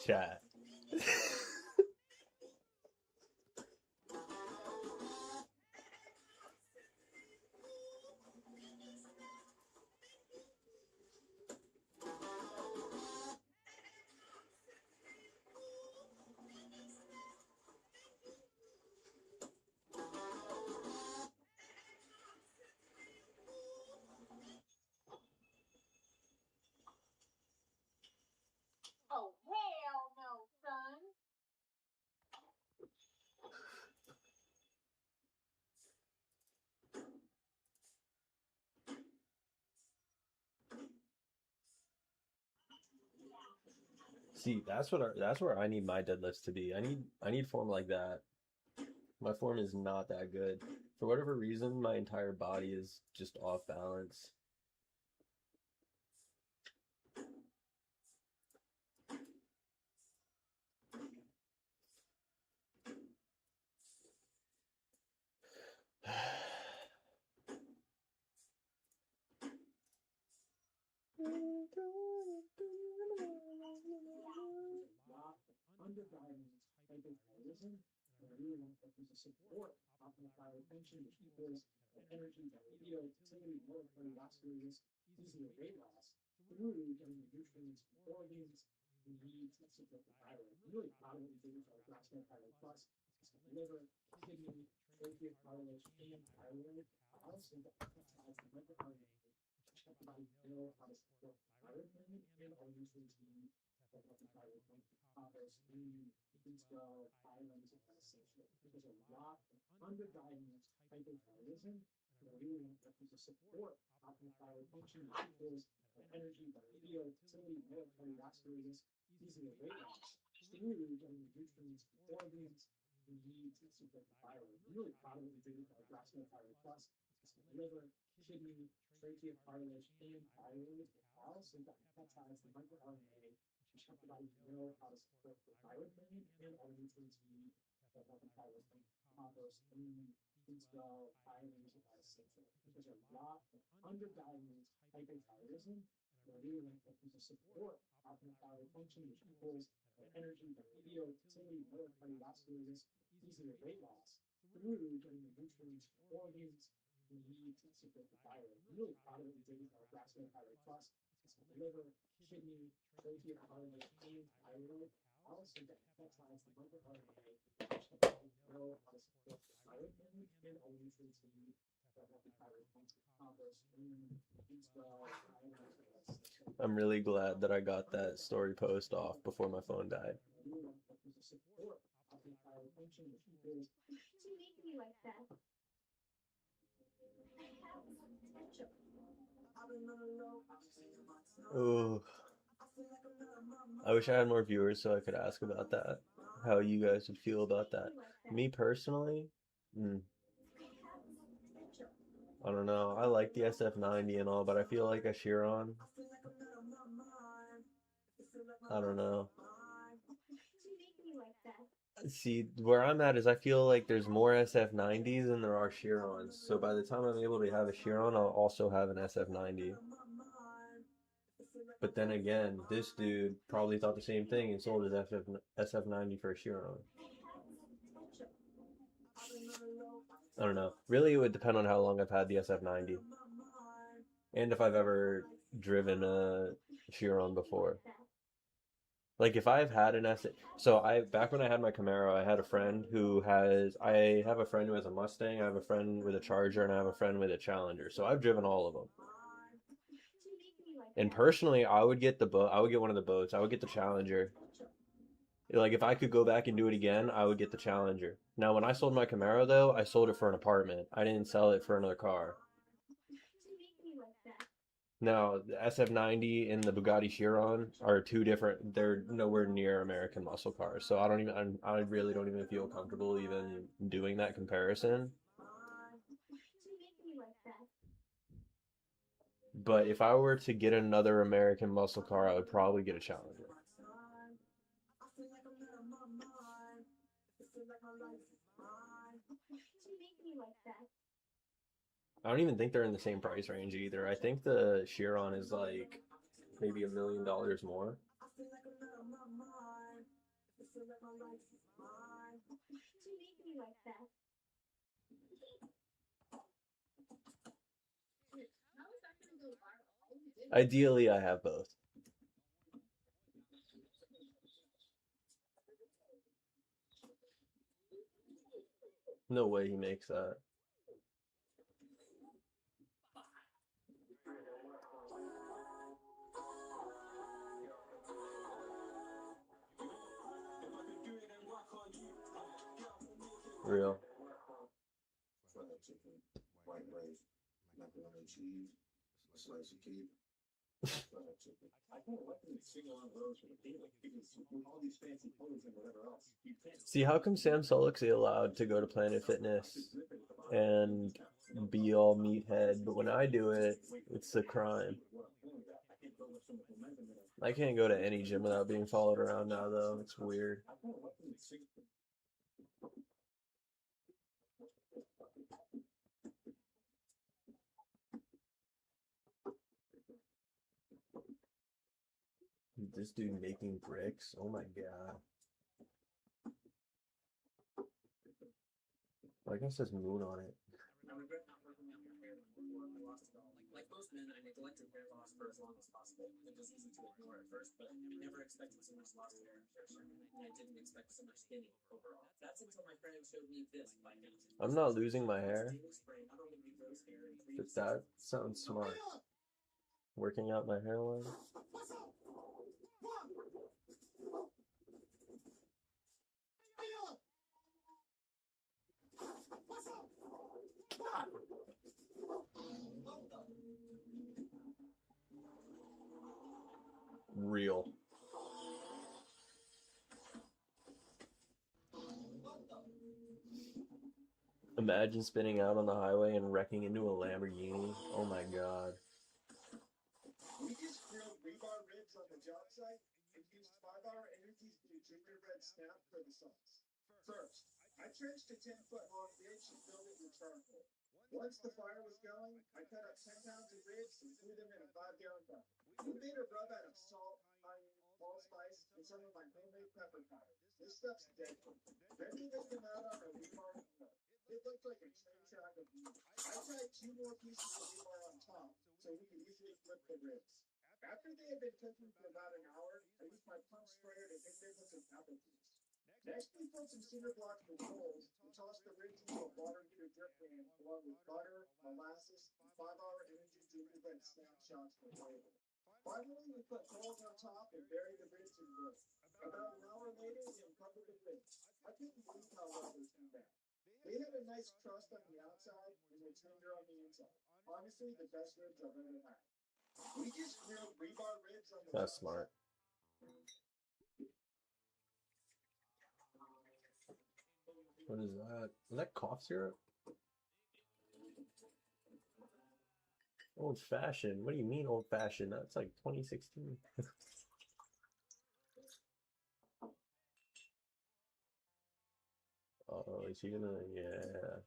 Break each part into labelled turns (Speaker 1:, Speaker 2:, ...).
Speaker 1: chat.
Speaker 2: Oh, hell no, son.
Speaker 1: See, that's where I need my deadlifts to be. I need form like that. My form is not that good. For whatever reason, my entire body is just off balance.
Speaker 3: Underdiagnosed hypothyroidism, and I really want to support optimal thyroid function, which equals energy, libido, fertility, military vascular risk, easier weight loss, through getting the nutrients from organs we need to support the thyroid. I'm really proud of what we did with our Grassman Thyroid Plus. It's got liver, kidney, trachea, cartilage, and thyroid. I also got peptides and microRNA, which help the body know how to support the thyroid gland and all the nutrients we need for healthy thyroid function. Copper, selenium, B12, iron is essential. There's a lot of underdiagnosed hypothyroidism, and I really want to support optimal thyroid function, which equals energy, libido, fertility, military vascular risk, easier weight loss, through getting the nutrients from organs we need to support the thyroid. I'm really proud of what we did with our Grassman Thyroid Plus. It's got liver, kidney, trachea, cartilage, and thyroid. I also got peptides and microRNA, which help the body know how to support the thyroid gland and all the nutrients we need for healthy thyroid function. Copper, selenium, B12, iron is essential. There's a lot of underdiagnosed hypothyroidism, and I really want to support optimal thyroid function, which equals energy, libido, fertility, military vascular risk, easier weight loss, through getting the nutrients from organs we need to support the thyroid. I'm really proud of what we did with our Grassman Thyroid Plus. It's got liver, kidney, trachea, cartilage, and thyroid. I also got peptides and microRNA, which help you know how to support the thyroid gland and all the nutrients we need for healthy thyroid function. Copper, selenium, B12, iron,
Speaker 1: I'm really glad that I got that story post off before my phone died.
Speaker 3: support optimal thyroid function, which equals
Speaker 2: You make me like that.
Speaker 1: Oh, I wish I had more viewers so I could ask about that. How you guys would feel about that. Me personally, I don't know. I like the SF90 and all, but I feel like a Chiron. I don't know.
Speaker 2: You make me like that.
Speaker 1: See, where I'm at is I feel like there's more SF90s than there are Chirons. So by the time I'm able to have a Chiron, I'll also have an SF90. But then again, this dude probably thought the same thing and sold his SF90 for a Chiron. I don't know. Really, it would depend on how long I've had the SF90 and if I've ever driven a Chiron before. Like if I've had an S, so I back when I had my Camaro, I had a friend who has. I have a friend who has a Mustang. I have a friend with a Charger, and I have a friend with a Challenger. So I've driven all of them. And personally, I would get the boat. I would get one of the boats. I would get the Challenger. Like if I could go back and do it again, I would get the Challenger. Now, when I sold my Camaro, though, I sold it for an apartment. I didn't sell it for another car. Now, the SF90 and the Bugatti Chiron are two different. They're nowhere near American muscle cars. So I really don't even feel comfortable even doing that comparison. But if I were to get another American muscle car, I would probably get a Challenger. I don't even think they're in the same price range either. I think the Chiron is like maybe $1 million more.
Speaker 2: You make me like that. How is that gonna go viral?
Speaker 1: Ideally, I have both. No way he makes that. Real.
Speaker 4: Fried chicken, white rice, macaroni and cheese, a slice of cake, fried chicken.
Speaker 3: I can't let them sing along those for the table because with all these fancy clothes and whatever else, you can't
Speaker 1: See, how come Sam Sulek's allowed to go to Planet Fitness and be all meathead, but when I do it, it's a crime. I can't go to any gym without being followed around now, though. It's weird. This dude making bricks? Oh my god. I guess there's moon on it.
Speaker 3: I regret not working out my hair before I lost it all. Like most men, I neglected hair loss for as long as possible. It was easy to ignore at first, but I never expected so much loss of hair in a hair and I didn't expect so much thinning overall. That's until my friend showed me this by hand.
Speaker 1: I'm not losing my hair,
Speaker 3: Daily spray not only regrows hair and
Speaker 1: but that sounds smart. Working out my hairline. Real. Imagine spinning out on the highway and wrecking into a Lamborghini. Oh my god.
Speaker 4: We just grilled rebar ribs on the job site and used 5-hour Energy's Blue Gingerbread Snap for the sauce. First, I trenched a 10-foot long ridge and filled it with charcoal. Once the fire was going, I cut up 10 pounds of ribs and threw them in a 5-gallon bucket. We made a rub out of salt, onion, allspice, and some of my homemade pepper powder. This stuff's deadly. Then we laid them out on a rebar floor. It looked like a train track of meat. I tied 2 more pieces of rebar on top so we could easily flip the ribs. After they had been cooking for about an hour, I used my pump sprayer to hit them with some apple juice. Next, we filled some cinder blocks with coals and tossed the ribs into a water-heated drip pan along with butter, molasses, and 5-hour Energy Gingerbread Snapshots for flavor. Finally, we put coals on top and buried the ribs in wood. About an hour later, we uncovered the ribs. I couldn't believe how well they turned out. They had a nice crust on the outside and were tender on the inside. Honestly, the best ribs I've ever had. We just grilled rebar ribs on the
Speaker 1: That's
Speaker 4: job
Speaker 1: smart. What is that? Is that cough syrup? Old fashioned. What do you mean old fashioned? That's like 2016. Oh, is he gonna? Yeah.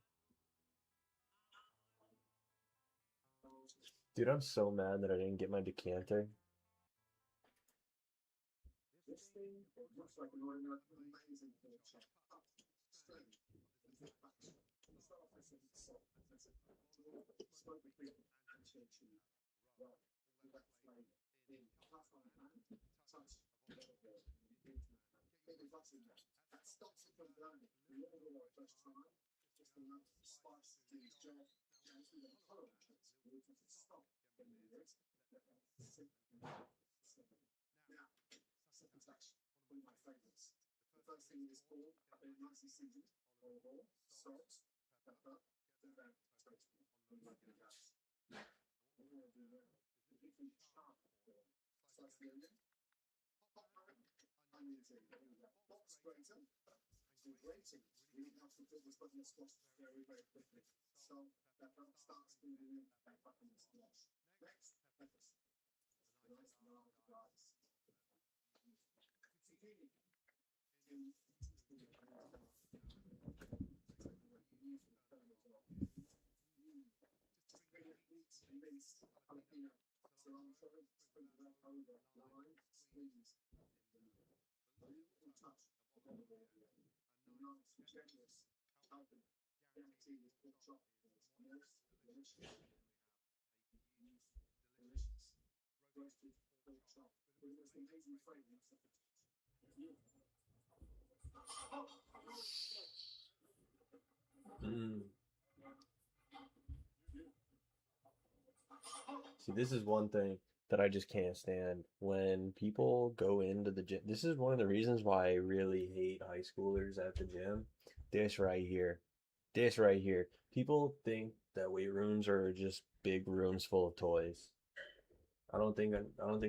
Speaker 1: Dude, I'm so mad that I didn't get my decanter.
Speaker 4: This thing looks like an ordinary amazing little check. Strange. It's not much. It's not offensive. It's salt. It's slightly big and chewy. Well, that's like in half on the hand, touch maybe that's in there. That stops it from burning. We all do our first time. Just enough spice to its job. And we don't tolerate it. We just stop when we do it. Now, second touch, one of my favorites. The first thing is called a bit nicely seasoned, olive oil, salt, pepper, and then toast. And like the gas. We're going to do that. If you can sharp oil, slice the onion, hot onions in, box grater, and grating. We have to put this button in squash very, very quickly. So pepper starts moving in back up in the squash. Next, peppers. Nice large rice. Zucchini. Minced jalapeno, cilantro, sprinkle that over, lime, squeeze, a little touch of Non-strenuous, healthy, guaranteed with full chocolate. Most delicious. Delicious. Roasted pork chop with this amazing fragrance.
Speaker 1: Mm. See, this is one thing that I just can't stand when people go into the gym. This is one of the reasons why I really hate high schoolers at the gym. This right here. This right here. People think that weight rooms are just big rooms full of toys. I don't think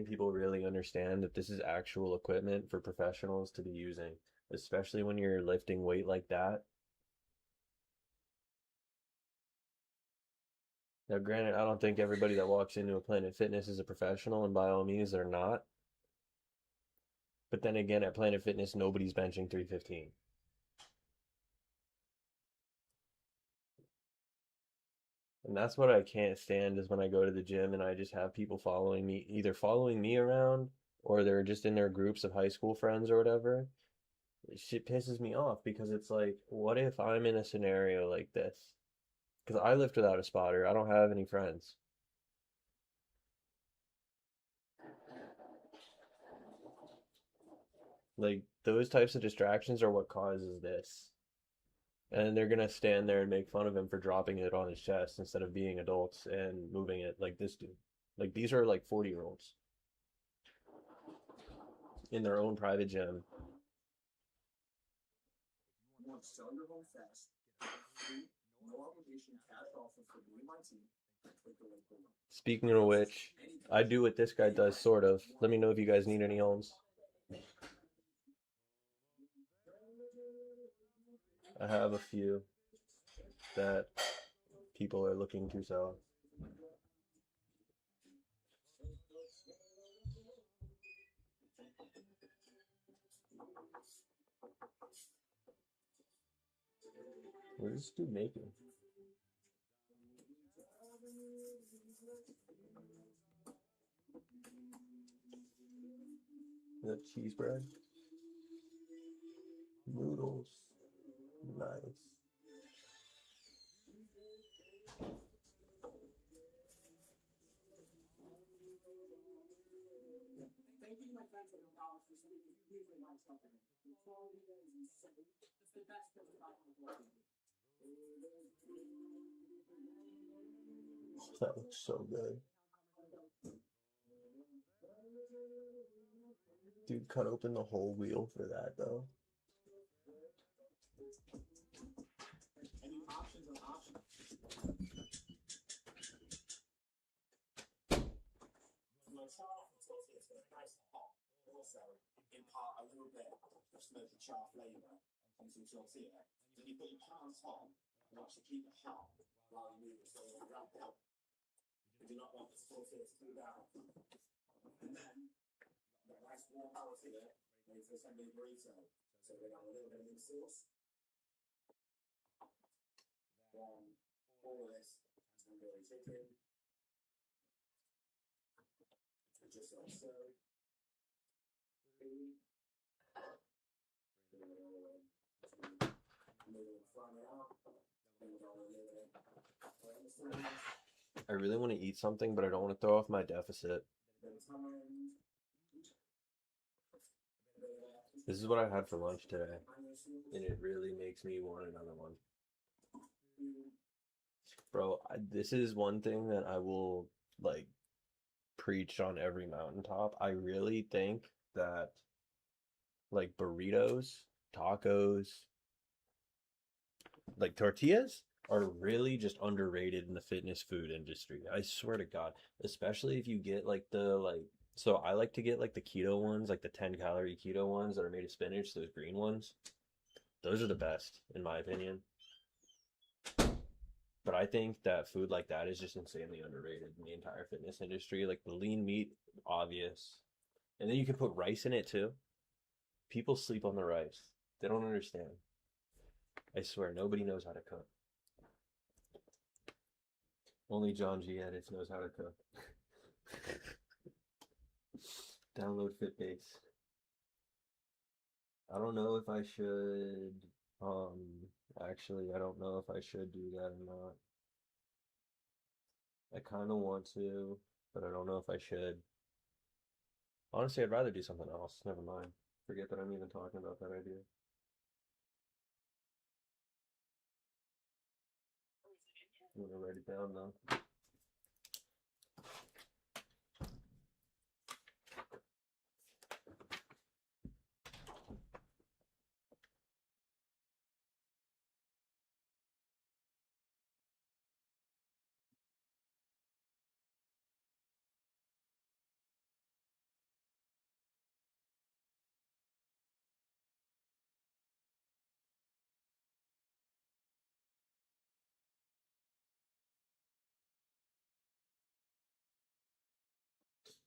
Speaker 1: people really understand that this is actual equipment for professionals to be using, especially when you're lifting weight like that. Now, granted, I don't think everybody that walks into a Planet Fitness is a professional, and by all means, they're not. But then again, at Planet Fitness, nobody's benching 315. And that's what I can't stand is when I go to the gym and I just have people following me, either following me around or they're just in their groups of high school friends or whatever. Shit pisses me off because it's like, what if I'm in a scenario like this? Because I lift without a spotter. I don't have any friends. Like, those types of distractions are what causes this. And they're gonna stand there and make fun of him for dropping it on his chest instead of being adults and moving it like this dude. Like, these are like 40-year-olds in their own private gym.
Speaker 4: You want to sell your home fast, free, no obligation cash offer for me and my team. Click the link below.
Speaker 1: Speaking of which, I do what this guy does, sort of. Let me know if you guys need any homes. I have a few that people are looking to sell. What is this dude making? Is that cheese bread? Noodles. Nice.
Speaker 3: Thank you to my friends at McDonald's for sending me really nice company. The quality there is insane. It's the best thing about working.
Speaker 1: That looks so good. Dude, cut open the whole wheel for that though.
Speaker 4: Any options on options? Also, impart a little bit of smoky char flavour on some tortilla. Then you put your pan on top and actually keep it hot while you move it so it'll wrap up. You do not want the tortilla to cool down. And then, that nice warm tortilla ready for sending a burrito. So we're going to add a little bit of mint sauce. Then, all of this tandoori chicken. Just like so.
Speaker 1: I really want to eat something, but I don't want to throw off my deficit. This is what I had for lunch today, and it really makes me want another one. Bro, this is one thing that I will, like, preach on every mountaintop. I really think that, like, burritos, tacos, like tortillas are really just underrated in the fitness food industry. I swear to God, especially if you get like so I like to get like the keto ones, like the 10-calorie keto ones that are made of spinach, those green ones. Those are the best in my opinion. But I think that food like that is just insanely underrated in the entire fitness industry. Like the lean meat, obvious. And then you can put rice in it too. People sleep on the rice. They don't understand. I swear, nobody knows how to cook. Only John G. Edits knows how to cook. Download FitBase. I don't know if I should. Actually, I don't know if I should do that or not. I kind of want to, but I don't know if I should. Honestly, I'd rather do something else. Never mind. Forget that I'm even talking about that idea. I'm gonna write it down though.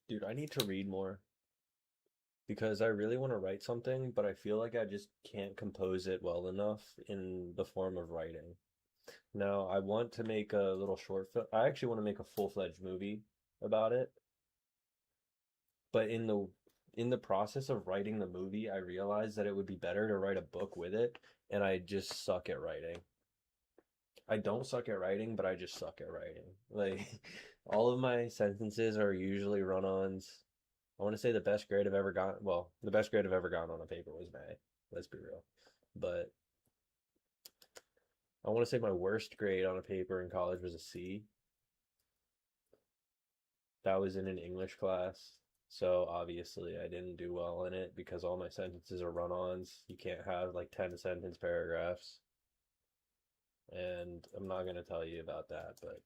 Speaker 1: Dude, I need to read more because I really want to write something, but I feel like I just can't compose it well enough in the form of writing. Now, I want to make a little short film. I actually want to make a full-fledged movie about it, but in the process of writing the movie, I realized that it would be better to write a book with it, and I just suck at writing. I don't suck at writing, but I just suck at writing. Like all of my sentences are usually run-ons. I want to say the best grade I've ever gotten, well, the best grade I've ever gotten on a paper was an A. Let's be real. But I want to say my worst grade on a paper in college was a C. That was in an English class. So obviously I didn't do well in it because all my sentences are run-ons. You can't have like 10 sentence paragraphs. And I'm not going to tell you about that, but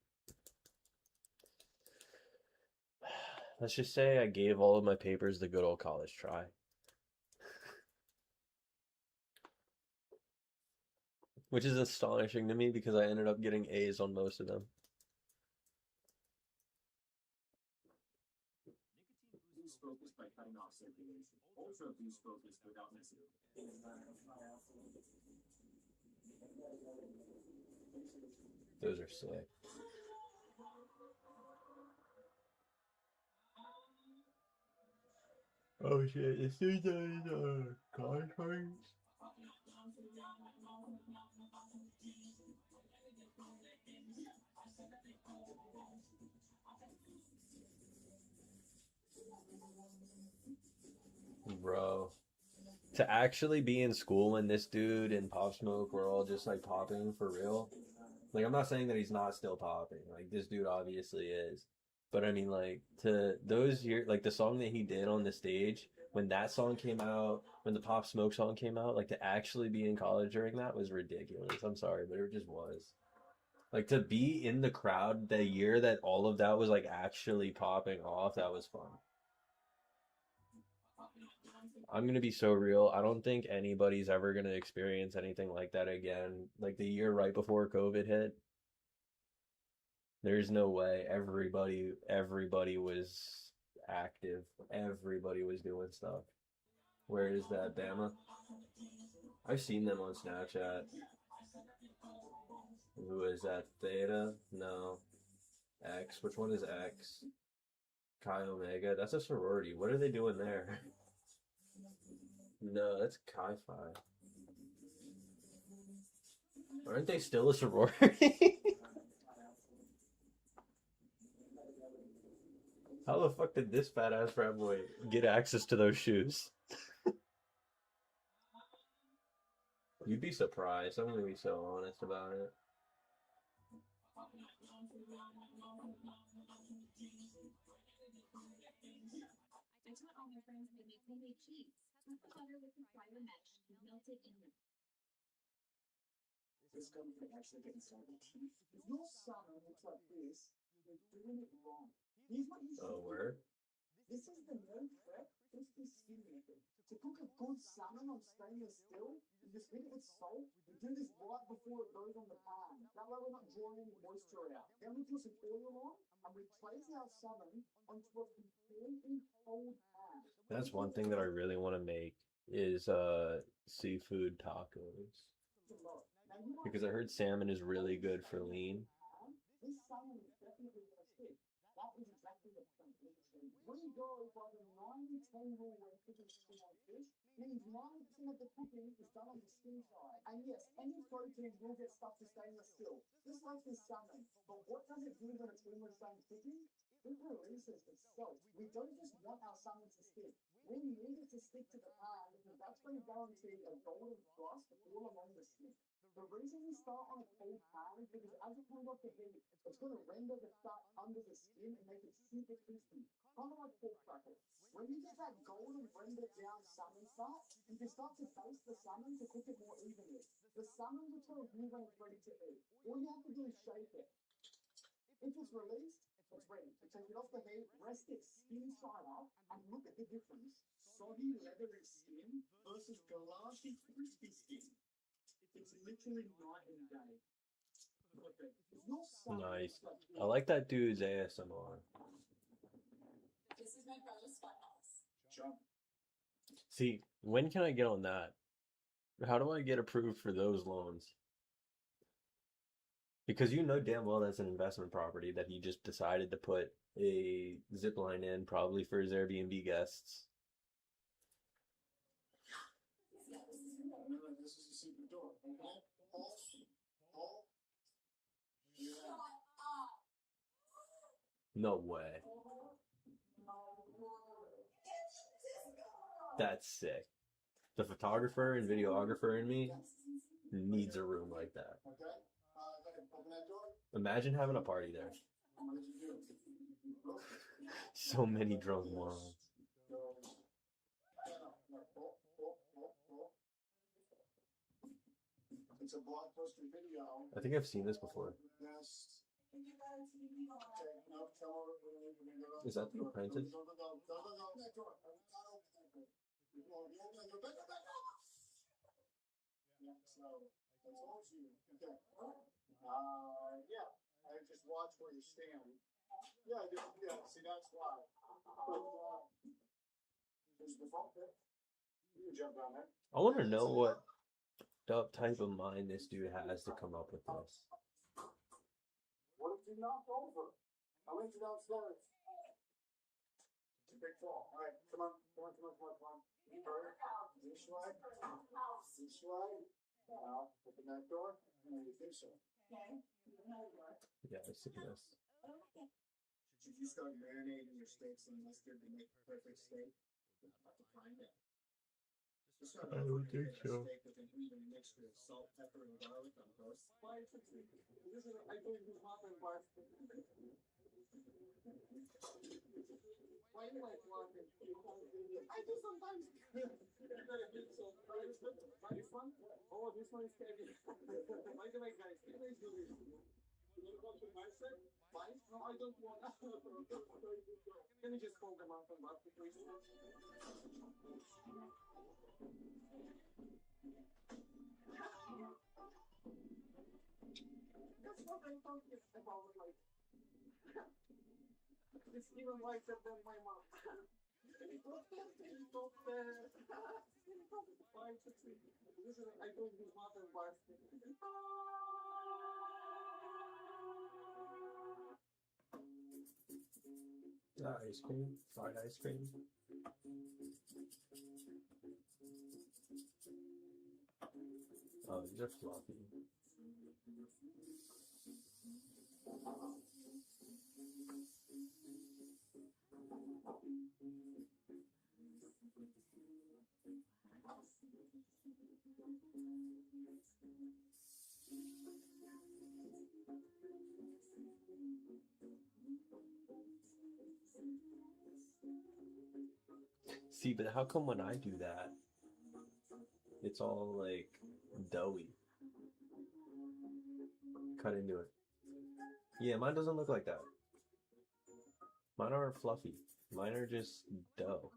Speaker 1: let's just say I gave all of my papers the good old college try. Which is astonishing to me because I ended up getting A's on most of them.
Speaker 3: Boost focus by cutting off circulation. Ultra boost focus without missing.
Speaker 1: Those are sick. Oh shit, this dude's conference. Bro. To actually be in school when this dude and Pop Smoke were all just like popping for real. Like, I'm not saying that he's not still popping. Like, this dude obviously is. But I mean, like, to those years, like the song that he did on the stage, when that song came out, when the Pop Smoke song came out, like to actually be in college during that was ridiculous. I'm sorry, but it just was. Like to be in the crowd the year that all of that was like actually popping off, that was fun. I'm gonna be so real. I don't think anybody's ever gonna experience anything like that again. Like the year right before COVID hit, there's no way. Everybody was active. Everybody was doing stuff. Where is that, Bama? I've seen them on Snapchat. Who is that? Theta? No. X. Which one is X? Chi Omega. That's a sorority. What are they doing there? No, that's Chi Phi. Aren't they still a sorority? How the fuck did this fat ass frat boy get access to those shoes? You'd be surprised. I'm gonna be so honest about it.
Speaker 2: I taught all my friends how to make homemade cheese. Scoop the butter with the fryer mesh and melt it in the
Speaker 3: This company actually getting started. If your son looks like this, you're doing it wrong. Here's what you should
Speaker 1: Oh,
Speaker 3: do.
Speaker 1: word?
Speaker 3: This is the no prep, crispy skin method. To cook a good salmon on stainless steel, you just hit it with salt. You do this right before it goes on the pan. That way we're not drawing any moisture out. Then we put some oil on and we place our salmon onto a completely cold pan.
Speaker 1: That's one thing that I really want to make is seafood tacos. Because I heard salmon is really good for lean.
Speaker 3: This salmon is definitely going to stick. That is exactly exactly the point. When you go by the 90-10 rule where cooking skin on fish, means 90% of the cooking is done on the skin side. And yes, any protein will get stuck to stainless steel, just like this salmon. But what does it do when it's almost done cooking? It releases the salt. We don't just want our salmon to stick. We need it to stick to the pan because that's going to guarantee a golden crust all along the skin. The reason we start on a cold pan is because as it comes off the heat, it's going to render the fat under the skin and make it super crispy, kind of like pork crackers. When you get that golden rendered down salmon fat, you can start to baste the salmon to cook it more evenly. The salmon will tell you when it's ready to eat. All you have to do is shake it. If it's released, it's ready. So take it off the heat, rest it skin side up, and look at the difference. Soggy, leathery skin versus glassy, crispy skin. It's literally night and day. Perfect. It's not
Speaker 1: Nice. I like that dude's ASMR.
Speaker 2: This is my brother's fun house.
Speaker 3: Jump.
Speaker 1: See, when can I get on that? How do I get approved for those loans? Because you know damn well that's an investment property that he just decided to put a zip line in, probably for his Airbnb guests.
Speaker 3: Remember, this is a secret door. Okay? Paul? Paul? Yeah.
Speaker 1: No way. That's sick. The photographer and videographer in me needs a room like that.
Speaker 3: Okay? Go ahead, open that door.
Speaker 1: Imagine having a party there.
Speaker 3: What did you do?
Speaker 1: So many drunk morons.
Speaker 3: It's a blockbuster video.
Speaker 1: I think I've seen this before.
Speaker 3: Yes. Okay, no, tell her we're gonna go.
Speaker 1: Is that The Apprentice?
Speaker 3: Go. That door. Not open that door. You open that door. Back up. Yeah, so that's all you. Okay. Yeah. I just watch where you stand. Yeah, yeah. See, that's why. There's the phone pit. You can jump down there.
Speaker 1: I want to know what type of mind this dude has to come up with this.
Speaker 3: What if you knocked over? I went you downstairs. It's a big fall. All right, come on. Bird, this way. This way. Now, open that door. And you think so.
Speaker 1: Yeah, I've seen this.
Speaker 3: Should you start marinating your steaks in mustard to make the perfect steak? We'll have to find out. Just start
Speaker 1: I don't think
Speaker 3: marinating
Speaker 1: so.
Speaker 3: a steak with an even mixture of salt, pepper, and garlic on toast. I think this happened last. Why do I want it? I do sometimes. This one? Oh, this one is heavy. By the way, guys, can I do this? You want to go to my set? Mine? No, I don't want. Can you just hold them up and back, please? That's what I thought about, like. It's even lighter than my mom. Helicopter. Listen, I told you not to embarrass me.
Speaker 1: Ice cream, fried ice cream. Oh, these are fluffy. See, but how come when I do that, it's all like doughy? Cut into it. Yeah, mine doesn't look like that. Mine aren't fluffy. Mine are just dough.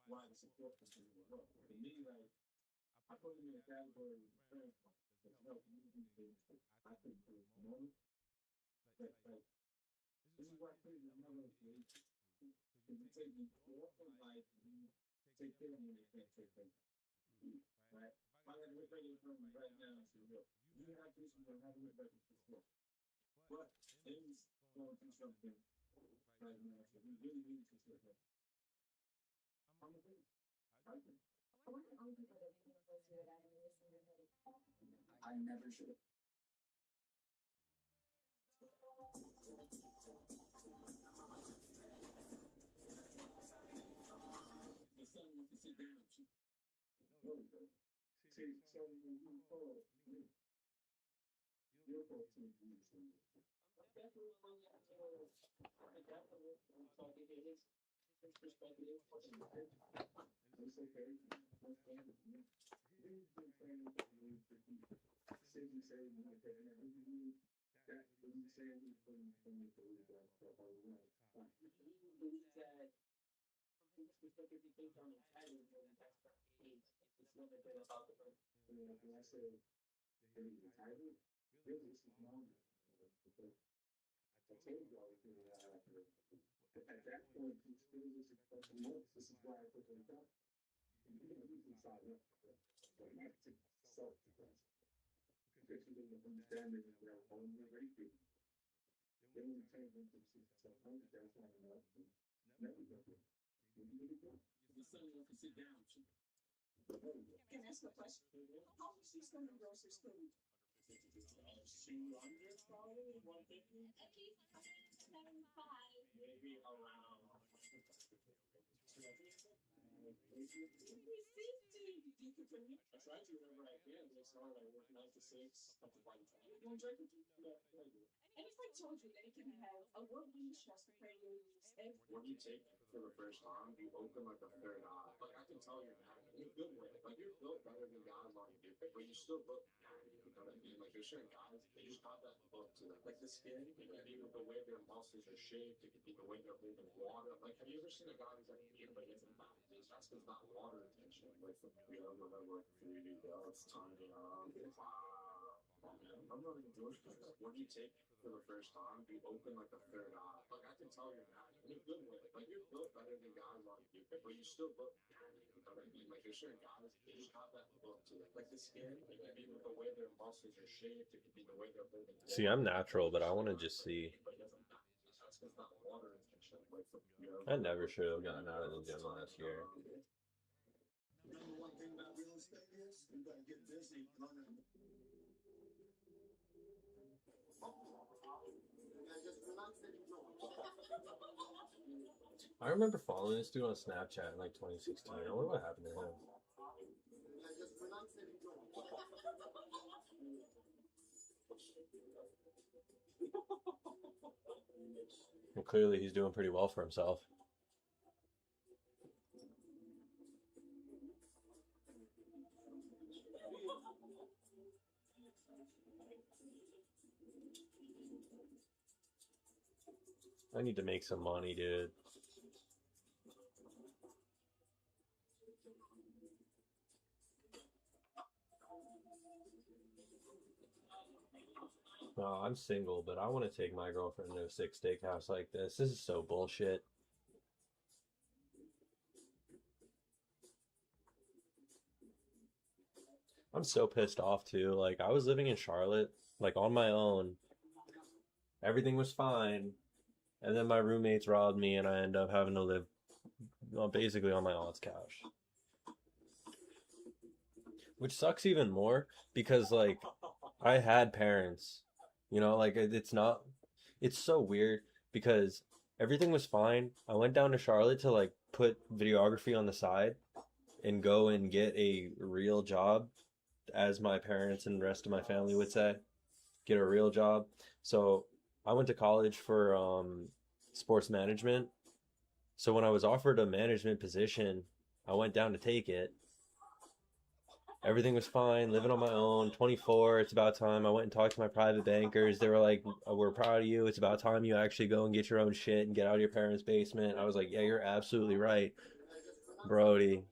Speaker 3: Why the support system will work. For me, like, I put it in a category of There's no easy things that I think for the moment. That like this is why I put it in another way. If you take me off of like you take care of me, they can't take care of you. Right? If I had to look at it from right now, it's real. You have this, you don't have to look at it before. But things going through something right now, so we really need to take care. I'm a big, I think.
Speaker 2: I wonder how many people that you go to that anime listen to it.
Speaker 3: I never should. The sun wants to sit down. See, so when you fall, you're both to me. Definitely, I definitely talking to his perspective. It's okay. He's been training for me for years. Since he said he wanted to have that, when he said he's from the believe that stuff all the way. He believes that his perspective he thinks on entitled and that's the case. It's not that about the person. When I said that he's entitled, really this is wrong. I told you I was doing that after. At that point, he still was expressing most. This is why I put him down. And you know, he's inside up. So I have to self-defense. Because he didn't understand that they're only raping. They only turn into 600. That's not enough. Never go. The son wants to sit down.
Speaker 2: Can I ask a question? How much is going to grocery store?
Speaker 3: 200 probably, 150.
Speaker 2: At least 175.
Speaker 3: Maybe around
Speaker 2: 350.
Speaker 3: I tried to remember I can, but it's hard. I work 9 to 6. Have to buy time. You want to drink it? Yeah, I do.
Speaker 2: And if I told you that it can have a working chest preludes and
Speaker 4: When you take for the first time, you open like a third eye. Like I can tell you're mad in a good way. Like you're built better than guys on you, but you still look natty. You know what I mean? Like there's certain guys, they just have that look to them. Like the skin, it could be the way their muscles are shaped. It could be the way they're holding water. Like have you ever seen a guy who's like beard but he has a mouth? That's because not water retention. Like you know, remember like 3D belts, tiny arms. I'm not even doing that. When you take for the first time, you open like a third eye. Like I can tell you're mad in a good way. Like you're built better than guys on you, but you still look natty. You know what I mean? Like there's certain guys, they just have that look to them. Like the skin, it could be the way their muscles are shaped. It could be the way they're holding.
Speaker 1: See, I'm natural, but I want to just see.
Speaker 4: But he doesn't. That's because not water retention. Like you know.
Speaker 1: I never should have gotten out of the gym last year.
Speaker 4: Number one thing about real estate is you gotta get busy running.
Speaker 1: I remember following this dude on Snapchat in like 2016. I wonder what happened to him. Well, clearly he's doing pretty well for himself. I need to make some money, dude. No, I'm single, but I want to take my girlfriend to a sick steakhouse like this. This is so bullshit. I'm so pissed off too. Like I was living in Charlotte, like on my own. Everything was fine. And then my roommates robbed me and I ended up having to live basically on my aunt's couch. Which sucks even more because like I had parents, you know, like it's so weird because everything was fine. I went down to Charlotte to like put videography on the side and go and get a real job, as my parents and the rest of my family would say, get a real job. So I went to college for sports management. So when I was offered a management position, I went down to take it. Everything was fine, living on my own, 24, it's about time. I went and talked to my private bankers. They were like, we're proud of you. It's about time you actually go and get your own shit and get out of your parents' basement. I was like, yeah, you're absolutely right, Brody.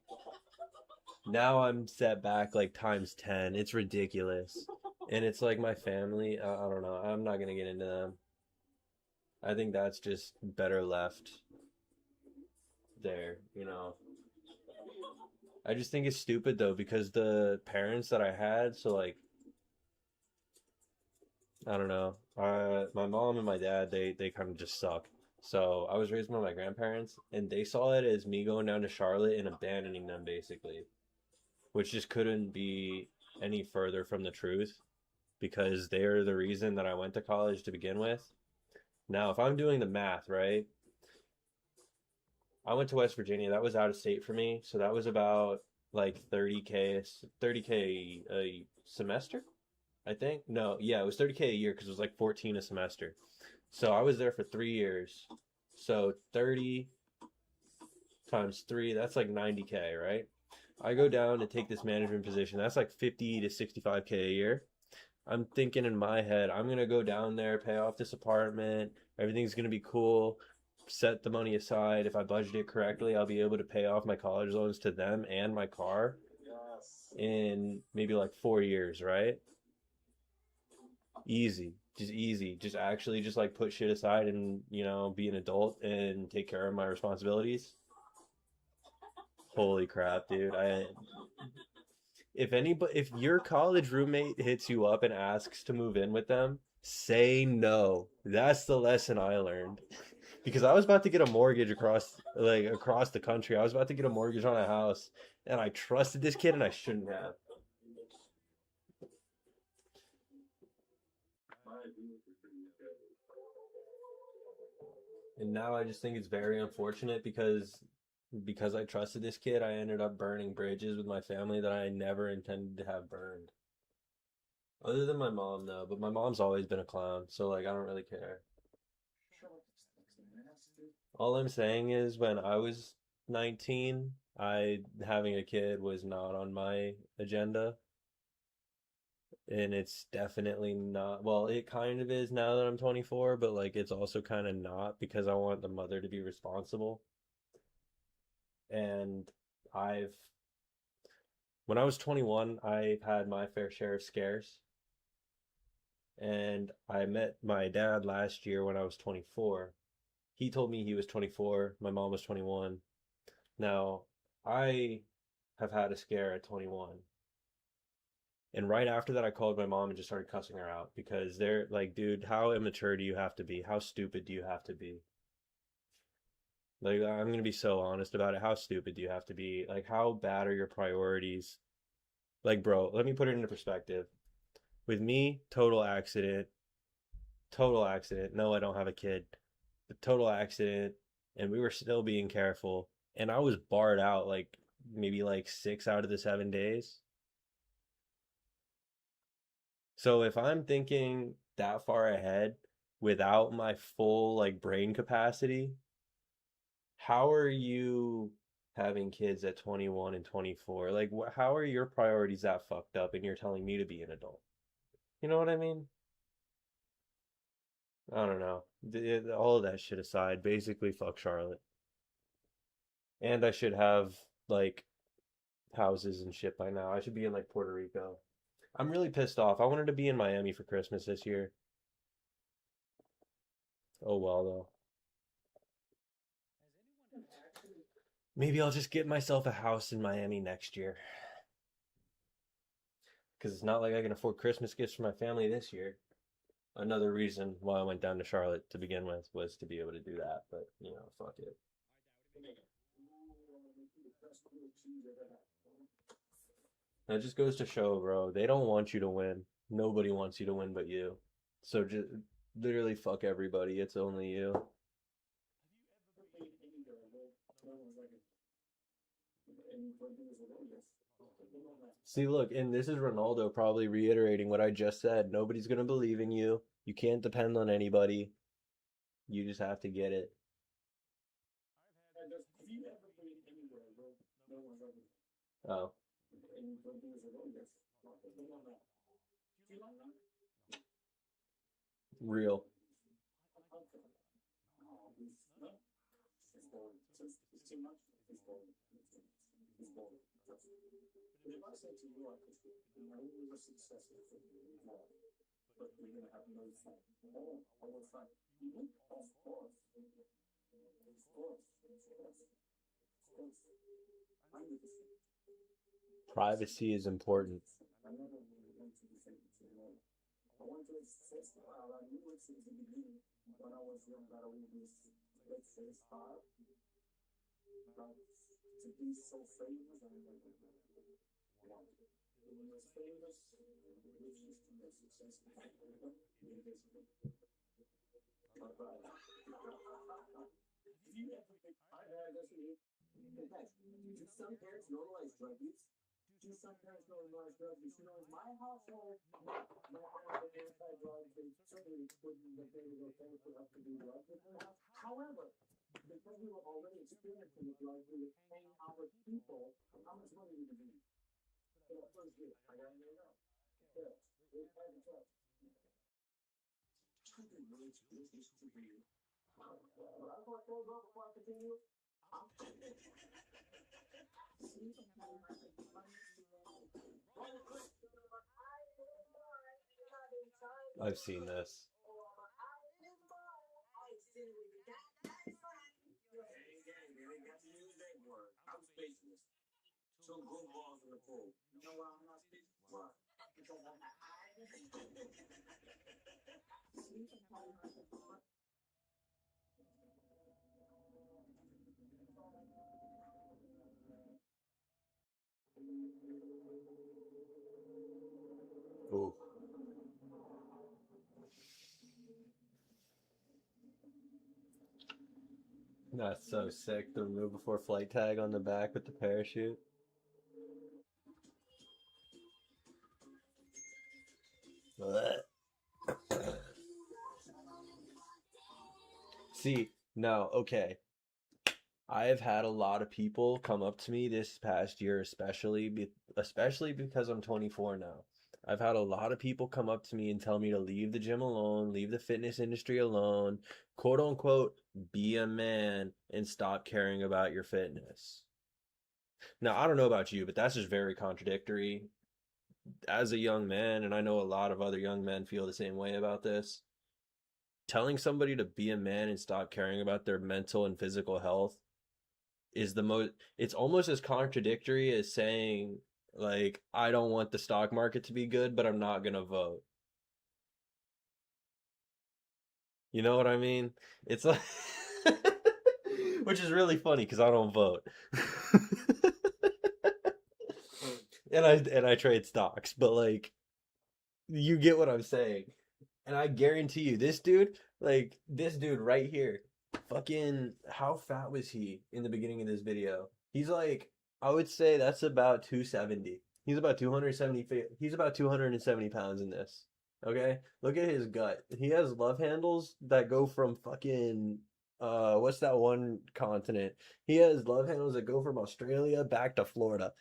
Speaker 1: Now I'm set back like times 10. It's ridiculous. And it's like my family, I don't know. I'm not gonna get into them. I think that's just better left there, you know. I just think it's stupid though because the parents that I had, so like I don't know. My mom and my dad, they kind of just suck. So I was raised by my grandparents, and they saw it as me going down to Charlotte and abandoning them, basically, which just couldn't be any further from the truth because they're the reason that I went to college to begin with. Now, if I'm doing the math, right? I went to West Virginia. That was out of state for me, so that was about like 30K a semester. I think. No, yeah, it was 30K a year because it was like 14 a semester. So I was there for 3 years. So 30 times three, that's like 90K, right? I go down and take this management position. That's like 50 to 65K a year. I'm thinking in my head, I'm gonna go down there, pay off this apartment. Everything's gonna be cool. Set the money aside. If I budget it correctly, I'll be able to pay off my college loans to them and my car in maybe like 4 years, right? Easy, just easy, just actually just like put shit aside and be an adult and take care of my responsibilities. Holy crap, dude. If your college roommate hits you up and asks to move in with them, say no. That's the lesson I learned. Because I was about to get a mortgage across the country. I was about to get a mortgage on a house and I trusted this kid and I shouldn't have. And now I just think it's very unfortunate because I trusted this kid, I ended up burning bridges with my family that I never intended to have burned. Other than my mom though, but my mom's always been a clown, so like I don't really care. All I'm saying is when I was 19, I having a kid was not on my agenda. And it's definitely not, well, it kind of is now that I'm 24, but like it's also kind of not because I want the mother to be responsible. And I've, when I was 21, I've had my fair share of scares. And I met my dad last year when I was 24. He told me he was 24, my mom was 21. Now, I have had a scare at 21. And right after that, I called my mom and just started cussing her out because they're like, dude, how immature do you have to be? How stupid do you have to be? Like, I'm going to be so honest about it. How stupid do you have to be? Like, how bad are your priorities? Like, bro, let me put it into perspective. With me, total accident. Total accident. No, I don't have a kid. But total accident. And we were still being careful. And I was barred out like maybe like 6 out of the 7 days. So if I'm thinking that far ahead without my full like brain capacity, how are you having kids at 21 and 24? Like how are your priorities that fucked up and you're telling me to be an adult? You know what I mean? I don't know. All of that shit aside, basically fuck Charlotte. And I should have like houses and shit by now. I should be in like Puerto Rico. I'm really pissed off. I wanted to be in Miami for Christmas this year. Oh well though. Maybe I'll just get myself a house in Miami next year. Because it's not like I can afford Christmas gifts for my family this year. Another reason why I went down to Charlotte to begin with was to be able to do that. But, fuck it. That just goes to show, bro. They don't want you to win. Nobody wants you to win but you. So just literally fuck everybody. It's only you. See, look, and this is Ronaldo probably reiterating what I just said. Nobody's going to believe in you. You can't depend on anybody. You just have to get it. Oh. Real.
Speaker 3: is boring. But if I said to you, I could, you know, we were successful for you, we won, but we're gonna have no fun. Oh, all fun. Mm-hmm. Of course. Of course. I'm with you.
Speaker 1: Privacy is important.
Speaker 3: I never really went to the fitness anymore. I went to a festival. I knew it since the beginning. When I was young, I always, let's say, style. But to be so famous, I never wanted. When you're famous, it's just to be successful. But if you ever think, do some parents normalize drug use? Do some parents normalize drug use? You know, in my household, my parents are anti-drug. They certainly wouldn't that they would okay for us to do drugs in their house. However, because we were already experiencing the drugs, we were paying our people how much money we would need. So that first year, I got to know. Yeah, we had to try. 200 words business to be. Well, I thought those up before I continue.
Speaker 1: I've seen this.
Speaker 3: I'm spaceless. So go balls in the pool. You know why I'm not spaceless? Why? Because I'm not
Speaker 1: Ooh. That's so sick. The remove before flight tag on the back with the parachute. See, no, okay. I have had a lot of people come up to me this past year, especially because I'm 24 now. I've had a lot of people come up to me and tell me to leave the gym alone, leave the fitness industry alone, quote unquote, be a man and stop caring about your fitness. Now, I don't know about you, but that's just very contradictory. As a young man, and I know a lot of other young men feel the same way about this, telling somebody to be a man and stop caring about their mental and physical health is it's almost as contradictory as saying, like, I don't want the stock market to be good, but I'm not gonna vote. You know what I mean? It's like which is really funny because I don't vote. and I trade stocks, but like, you get what I'm saying. And I guarantee you, this dude right here, fucking, how fat was he in the beginning of this video? He's like, I would say that's about 270. He's about 270 pounds in this. Okay? Look at his gut. He has love handles that go from fucking, what's that one continent? He has love handles that go from Australia back to Florida.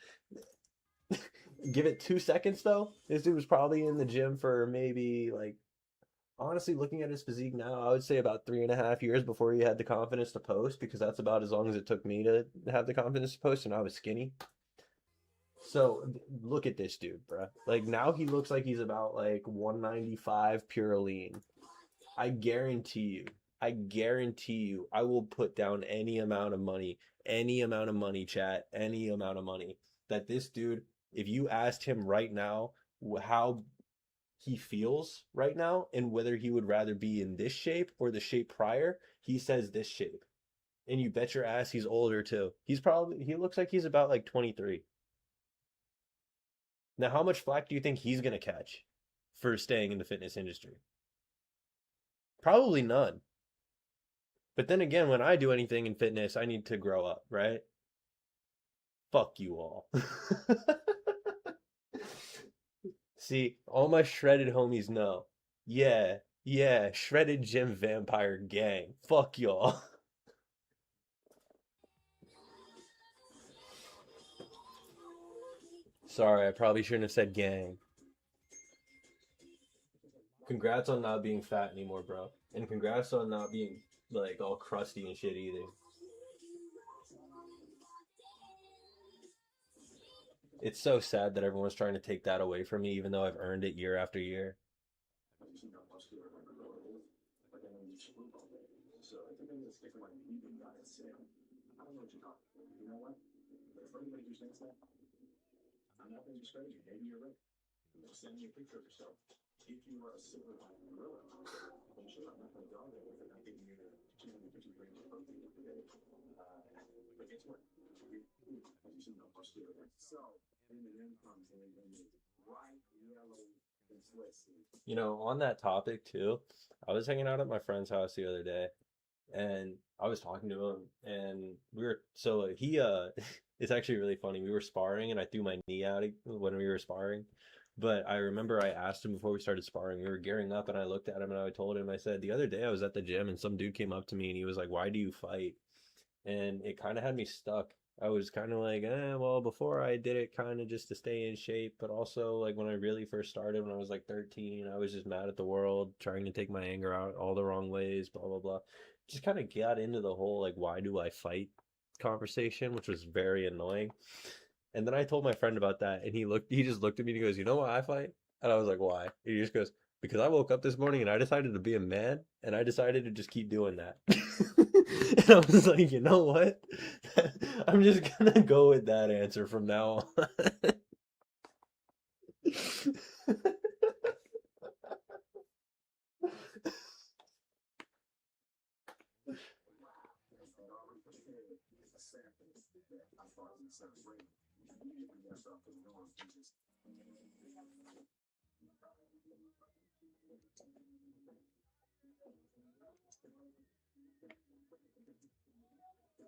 Speaker 1: Give it 2 seconds though. This dude was probably in the gym for maybe, like, honestly, looking at his physique now, I would say about 3.5 years before he had the confidence to post, because that's about as long as it took me to have the confidence to post, and I was skinny. So look at this dude, bruh. Like, now he looks like he's about like 195 pure lean. I guarantee you, I will put down any amount of money, chat, any amount of money, that this dude, if you asked him right now how he feels right now and whether he would rather be in this shape or the shape prior, he says this shape. And you bet your ass he's older too. He looks like he's about like 23. Now, how much flack do you think he's going to catch for staying in the fitness industry? Probably none. But then again, when I do anything in fitness, I need to grow up, right? Fuck you all. See, all my shredded homies know. Yeah, shredded gym vampire gang. Fuck y'all. Sorry, I probably shouldn't have said gang. Congrats on not being fat anymore, bro. And congrats on not being, like, all crusty and shit either. It's so sad that everyone's trying to take that away from me, even though I've earned it year after year.
Speaker 3: Have you seen how muscular and controllable? Like I know you should move all day. So I think I'm gonna stick with my medium diet today. I don't know what you're talking about. You know what? But for anybody who thinks that, I'm not being strategy. Maybe you're right. Send me a picture of yourself. If you are a silver line gorilla, I'm sure I'm not gonna go there with it. I think you're 250 grams of protein every day. But guess what? Have you seen how muscular? So, M&M comes in bright yellow and twisted.
Speaker 1: You know, on that topic too, I was hanging out at my friend's house the other day, and I was talking to him, and we were so he it's actually really funny. We were sparring, and I threw my knee out when we were sparring. But I remember I asked him before we started sparring. We were gearing up, and I looked at him and I told him, I said, the other day I was at the gym, and some dude came up to me, and he was like, "Why do you fight?" And it kind of had me stuck. I was kind of like, well, before I did it kind of just to stay in shape, but also like when I really first started when I was like 13, I was just mad at the world, trying to take my anger out all the wrong ways, blah blah blah. Just kind of got into the whole like why do I fight conversation, which was very annoying. And then I told my friend about that, and he just looked at me and he goes, "You know why I fight?" And I was like, "Why?" And he just goes, "Because I woke up this morning and I decided to be a man, and I decided to just keep doing that." And I was like, "You know what? I'm just gonna go with that answer from now on."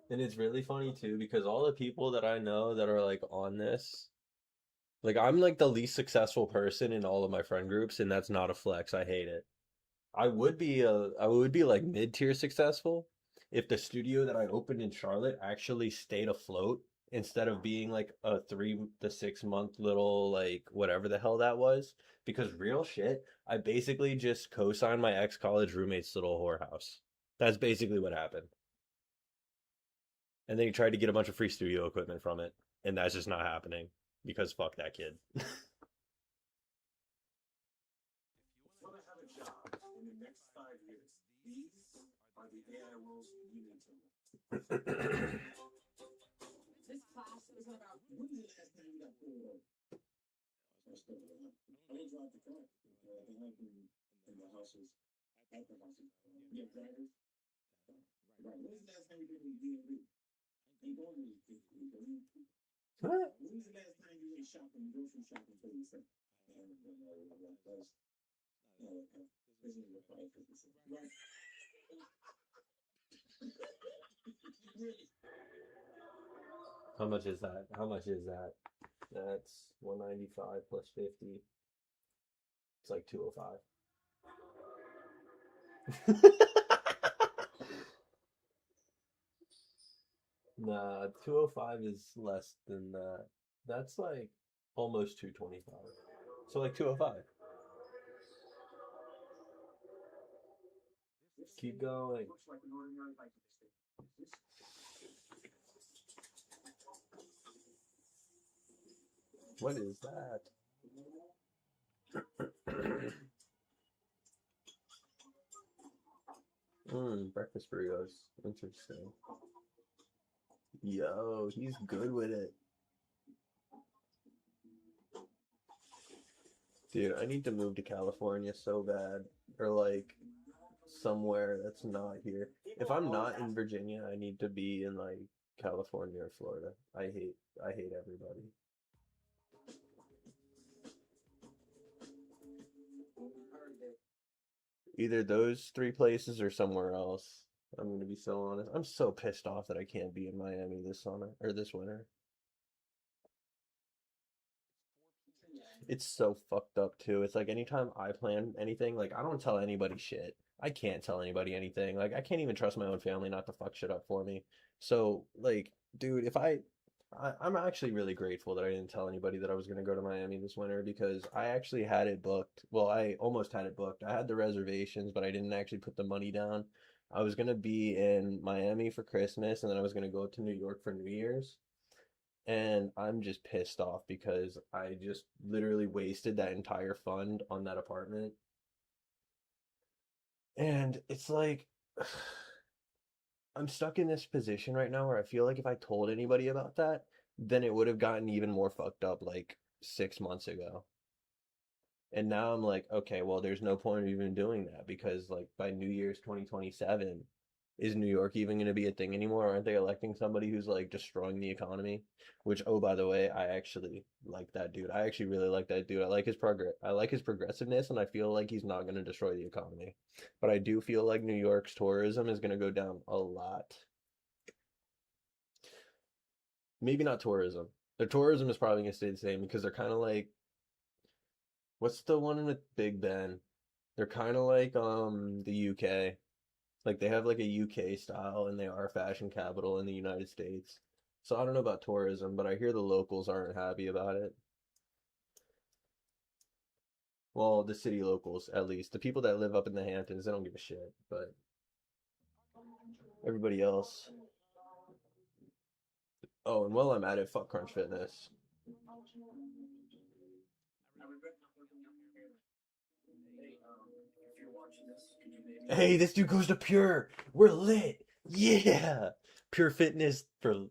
Speaker 1: And it's really funny too because all the people that I know that are like on this, like I'm like the least successful person in all of my friend groups, and that's not a flex. I hate it. I would be like mid-tier successful if the studio that I opened in Charlotte actually stayed afloat instead of being like a 3 to 6 month little like whatever the hell that was. Because real shit, I basically just co-signed my ex-college roommate's little whorehouse. That's basically what happened. And then he tried to get a bunch of free studio equipment from it, and that's just not happening because fuck that kid.
Speaker 3: Want to have a job in the next 5 years? These are the AI roles you need to learn. This class is about when was the last time you got pulled over? I still don't know. I don't drive the car. They have in the houses, at the houses. You have drivers. Right. When was the last time you did a DMV? Ain't going to
Speaker 1: What?
Speaker 3: when was the last time you went shopping, grocery shopping for yourself? That's isn't required for this. Right.
Speaker 1: How much is that? How much is that? That's 195 plus 50. It's like 205. Nah, 205 is less than that. That's like almost 225. So like 205. Keep going.
Speaker 3: Looks like an ordinary bike mistake.
Speaker 1: What is that? Breakfast burritos. Interesting. Yo, he's good with it. Dude, I need to move to California so bad. Or like somewhere that's not here. If I'm not in Virginia, I need to be in like California or Florida. I hate everybody. Either those three places or somewhere else. I'm gonna be so honest. I'm so pissed off that I can't be in Miami this summer or this winter. It's so fucked up too. It's like anytime I plan anything, like I don't tell anybody shit. I can't tell anybody anything. Like I can't even trust my own family not to fuck shit up for me. So like, dude, I'm actually really grateful that I didn't tell anybody that I was gonna go to Miami this winter because I actually had it booked. Well, I almost had it booked. I had the reservations, but I didn't actually put the money down. I was gonna be in Miami for Christmas, and then I was gonna go to New York for New Year's. And I'm just pissed off because I just literally wasted that entire fund on that apartment. And it's like I'm stuck in this position right now where I feel like if I told anybody about that, then it would have gotten even more fucked up like 6 months ago. And now I'm like, okay, well, there's no point of even doing that because like by New Year's 2027, is New York even going to be a thing anymore? Aren't they electing somebody who's like destroying the economy? Which, oh, by the way, I actually like that dude. I actually really like that dude. I like his progress. I like his progressiveness, and I feel like he's not going to destroy the economy. But I do feel like New York's tourism is going to go down a lot. Maybe not tourism. Their tourism is probably going to stay the same because they're kind of like, what's the one with Big Ben? They're kind of like the UK. Like they have like a UK style and they are fashion capital in the United States. So I don't know about tourism, but I hear the locals aren't happy about it. Well, the city locals, at least. The people that live up in the Hamptons, they don't give a shit, but everybody else. Oh, and while I'm at it, fuck Crunch Fitness. Hey, this dude goes to Pure. We're lit. Yeah. Pure Fitness for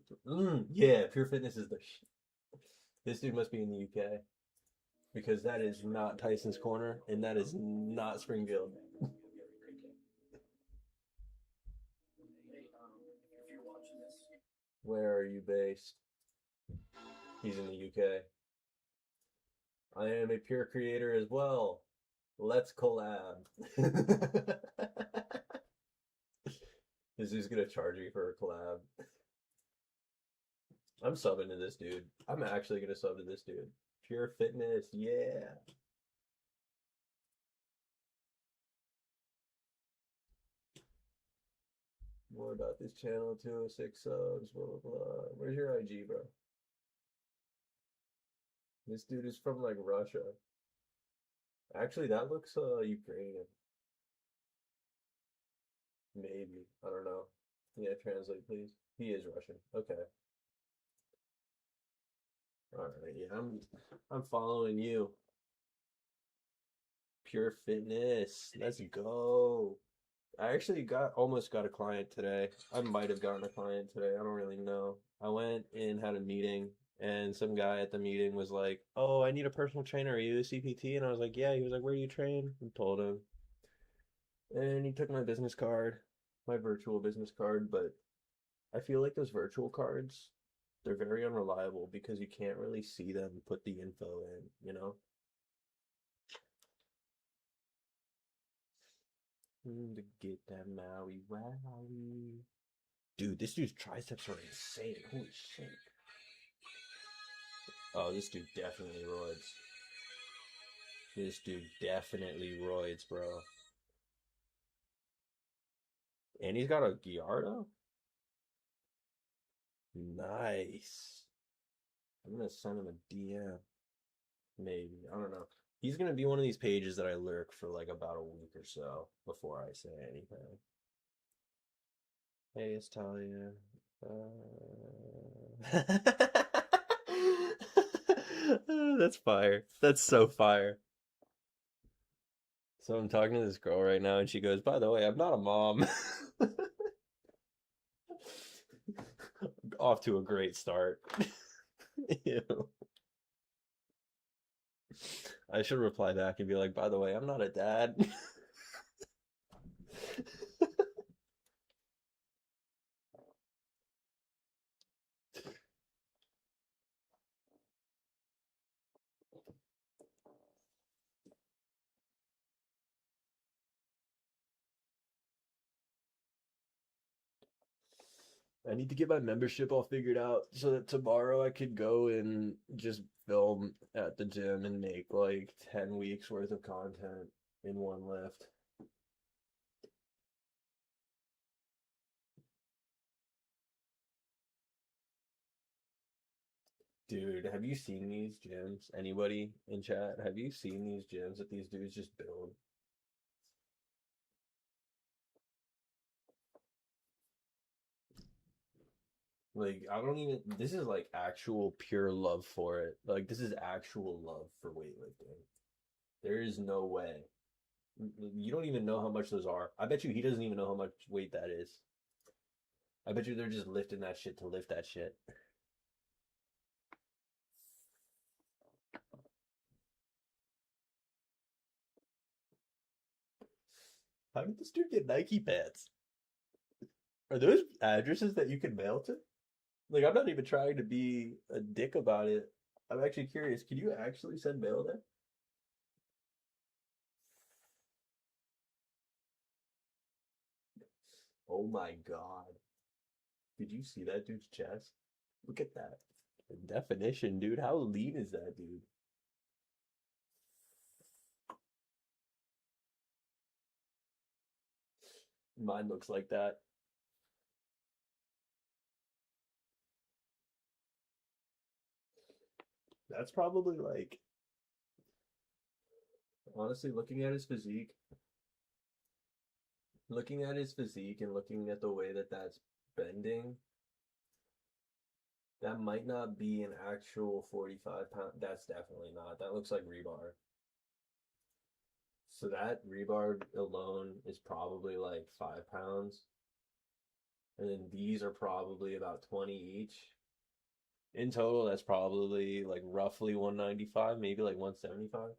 Speaker 1: yeah, Pure Fitness is the This dude must be in the UK because that is not Tyson's Corner and that is not Springfield. Where are you based? He's in the UK. I am a Pure creator as well. Let's collab. This dude's gonna charge me for a collab. I'm subbing to this dude. I'm actually gonna sub to this dude. Pure Fitness, yeah. More about this channel, 206 subs, blah blah blah. Where's your IG, bro? This dude is from like Russia. Actually, that looks Ukrainian. Maybe. I don't know. Yeah, translate please. He is Russian. Okay. All right. Yeah, I'm following you. Pure Fitness. Let's go. I actually almost got a client today. I might have gotten a client today. I don't really know. I went and had a meeting, and some guy at the meeting was like, "Oh, I need a personal trainer. Are you a CPT?" And I was like, "Yeah." He was like, "Where do you train?" I told him, and he took my business card, my virtual business card. But I feel like those virtual cards, they're very unreliable because you can't really see them put the info in. To get that Maui Wowie. Dude, this dude's triceps are insane. Holy shit. Oh, this dude definitely roids. This dude definitely roids, bro. And he's got a Giardo? Nice. I'm gonna send him a DM. Maybe. I don't know. He's gonna be one of these pages that I lurk for like about a week or so before I say anything. Hey, it's Talia. That's fire. That's so fire. So I'm talking to this girl right now, and she goes, "By the way, I'm not a mom." Off to a great start. Ew. I should reply back and be like, "By the way, I'm not a dad." I need to get my membership all figured out so that tomorrow I could go and just film at the gym and make like 10 weeks worth of content in one lift. Dude, have you seen these gyms? Anybody in chat? Have you seen these gyms that these dudes just build? Like, I don't even, this is like actual pure love for it. Like, this is actual love for weightlifting. There is no way. You don't even know how much those are. I bet you he doesn't even know how much weight that is. I bet you they're just lifting that shit to lift that shit. How did this dude get Nike pants? Are those addresses that you can mail to? Like, I'm not even trying to be a dick about it. I'm actually curious. Can you actually send mail there? Oh my God. Did you see that dude's chest? Look at that. The definition, dude. How lean is that dude? Mine looks like that. That's probably like, honestly, looking at his physique and looking at the way that that's bending, that might not be an actual 45 pound. That's definitely not. That looks like rebar. So that rebar alone is probably like 5 pounds. And then these are probably about 20 each. In total, that's probably like roughly 195, maybe like 175.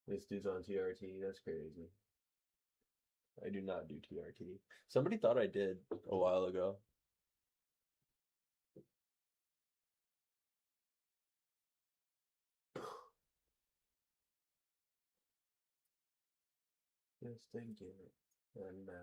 Speaker 1: This dude's on TRT. That's crazy. I do not do TRT. Somebody thought I did a while ago. Just to get it. And now.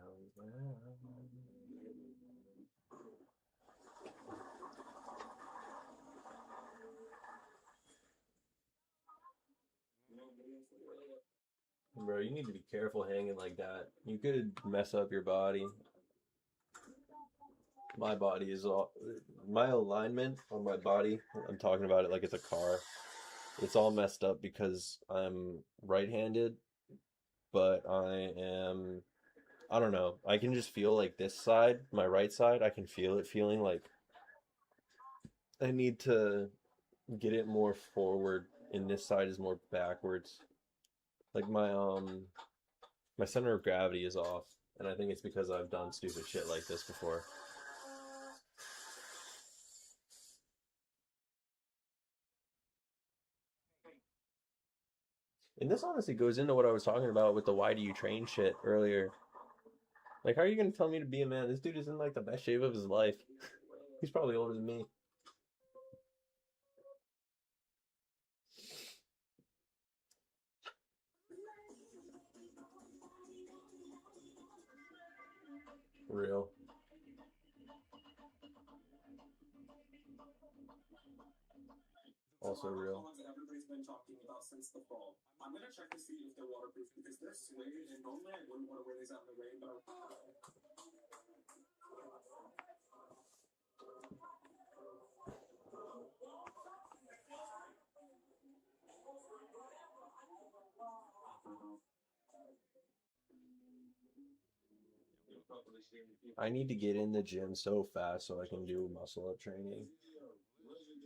Speaker 1: Bro, you need to be careful hanging like that. You could mess up your body. My body is all. My alignment on my body, I'm talking about it like it's a car. It's all messed up because I'm right-handed, but I don't know. I can just feel like this side, my right side, I can feel it feeling like I need to get it more forward, and this side is more backwards. Like my center of gravity is off, and I think it's because I've done stupid shit like this before. And this honestly goes into what I was talking about with the why do you train shit earlier. Like, how are you gonna tell me to be a man? This dude is in like the best shape of his life. He's probably older than me. Real. Also real.
Speaker 4: Everybody's been talking about since the fall. I'm gonna check to see if they're waterproof because they're suede, and normally I wouldn't want to wear these out in the rain, but
Speaker 1: I need to get in the gym so fast so I can do muscle up training.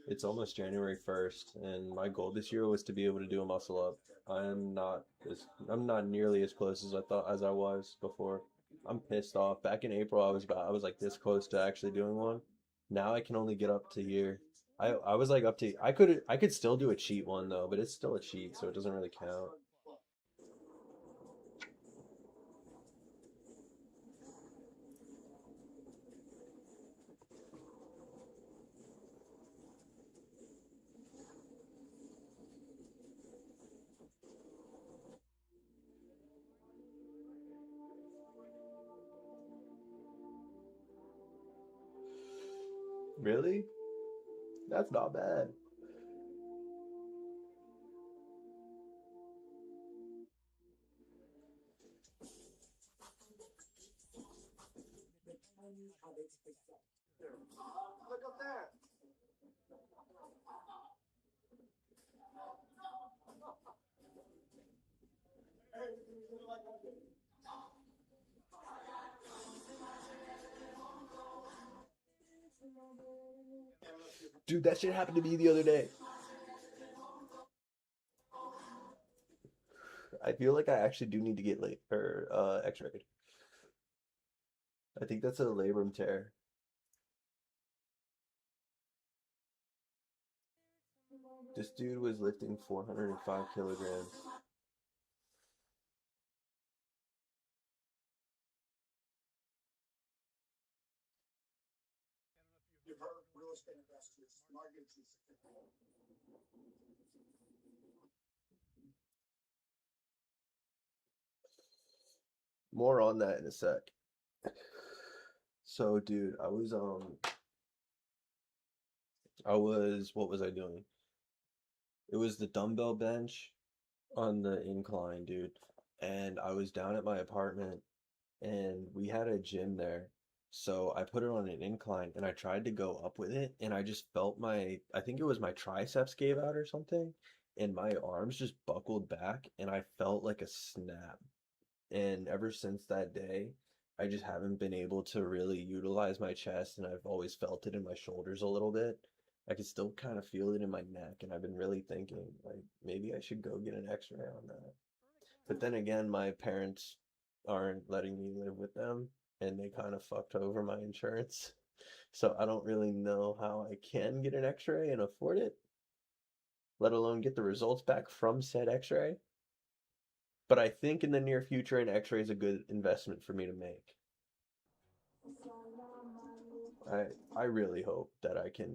Speaker 1: It's almost January 1st, and my goal this year was to be able to do a muscle up. I'm not nearly as close as I was before. I'm pissed off. Back in April, I was like this close to actually doing one. Now I can only get up to here. I was like up to I could still do a cheat one though, but it's still a cheat, so it doesn't really count. Really? That's not bad.
Speaker 4: look up there.
Speaker 1: Dude, that shit happened to me the other day. I feel like I actually do need to get x-rayed. I think that's a labrum tear. This dude was lifting 405 kilograms.
Speaker 4: You've heard real estate investors, mortgages.
Speaker 1: More on that in a sec. So, dude, what was I doing? It was the dumbbell bench on the incline, dude. And I was down at my apartment and we had a gym there. So I put it on an incline and I tried to go up with it and I just felt I think it was my triceps gave out or something, and my arms just buckled back and I felt like a snap. And ever since that day, I just haven't been able to really utilize my chest, and I've always felt it in my shoulders a little bit. I can still kind of feel it in my neck, and I've been really thinking, like, maybe I should go get an x-ray on that. But then again, my parents aren't letting me live with them, and they kind of fucked over my insurance. So I don't really know how I can get an x-ray and afford it, let alone get the results back from said x-ray. But I think in the near future, an x-ray is a good investment for me to make. I really hope that I can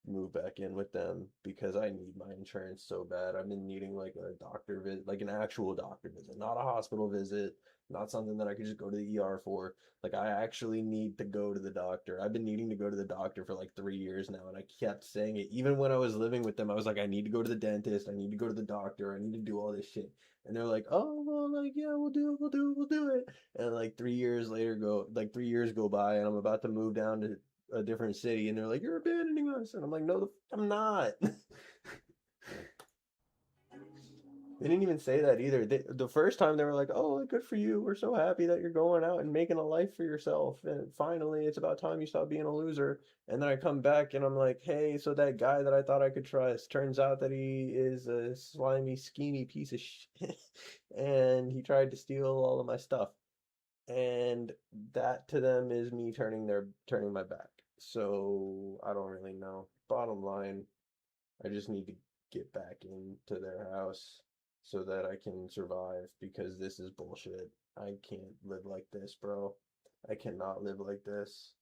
Speaker 1: move back in with them because I need my insurance so bad. I've been needing like a doctor visit, like an actual doctor visit, not a hospital visit, not something that I could just go to the ER for. Like I actually need to go to the doctor. I've been needing to go to the doctor for like 3 years now, and I kept saying it. Even when I was living with them, I was like, I need to go to the dentist, I need to go to the doctor, I need to do all this shit. And they're like, oh well, like yeah, we'll do it. And like 3 years go by, and I'm about to move down to a different city, and they're like, you're abandoning us, and I'm like, no, I'm not. They didn't even say that either. The first time they were like, oh, good for you, we're so happy that you're going out and making a life for yourself, and finally it's about time you stop being a loser. And then I come back and I'm like, hey, so that guy that I thought I could trust, turns out that he is a slimy, schemy piece of shit. And he tried to steal all of my stuff, and that to them is me turning my back. So I don't really know. Bottom line, I just need to get back into their house so that I can survive, because this is bullshit. I can't live like this, bro. I cannot live like this.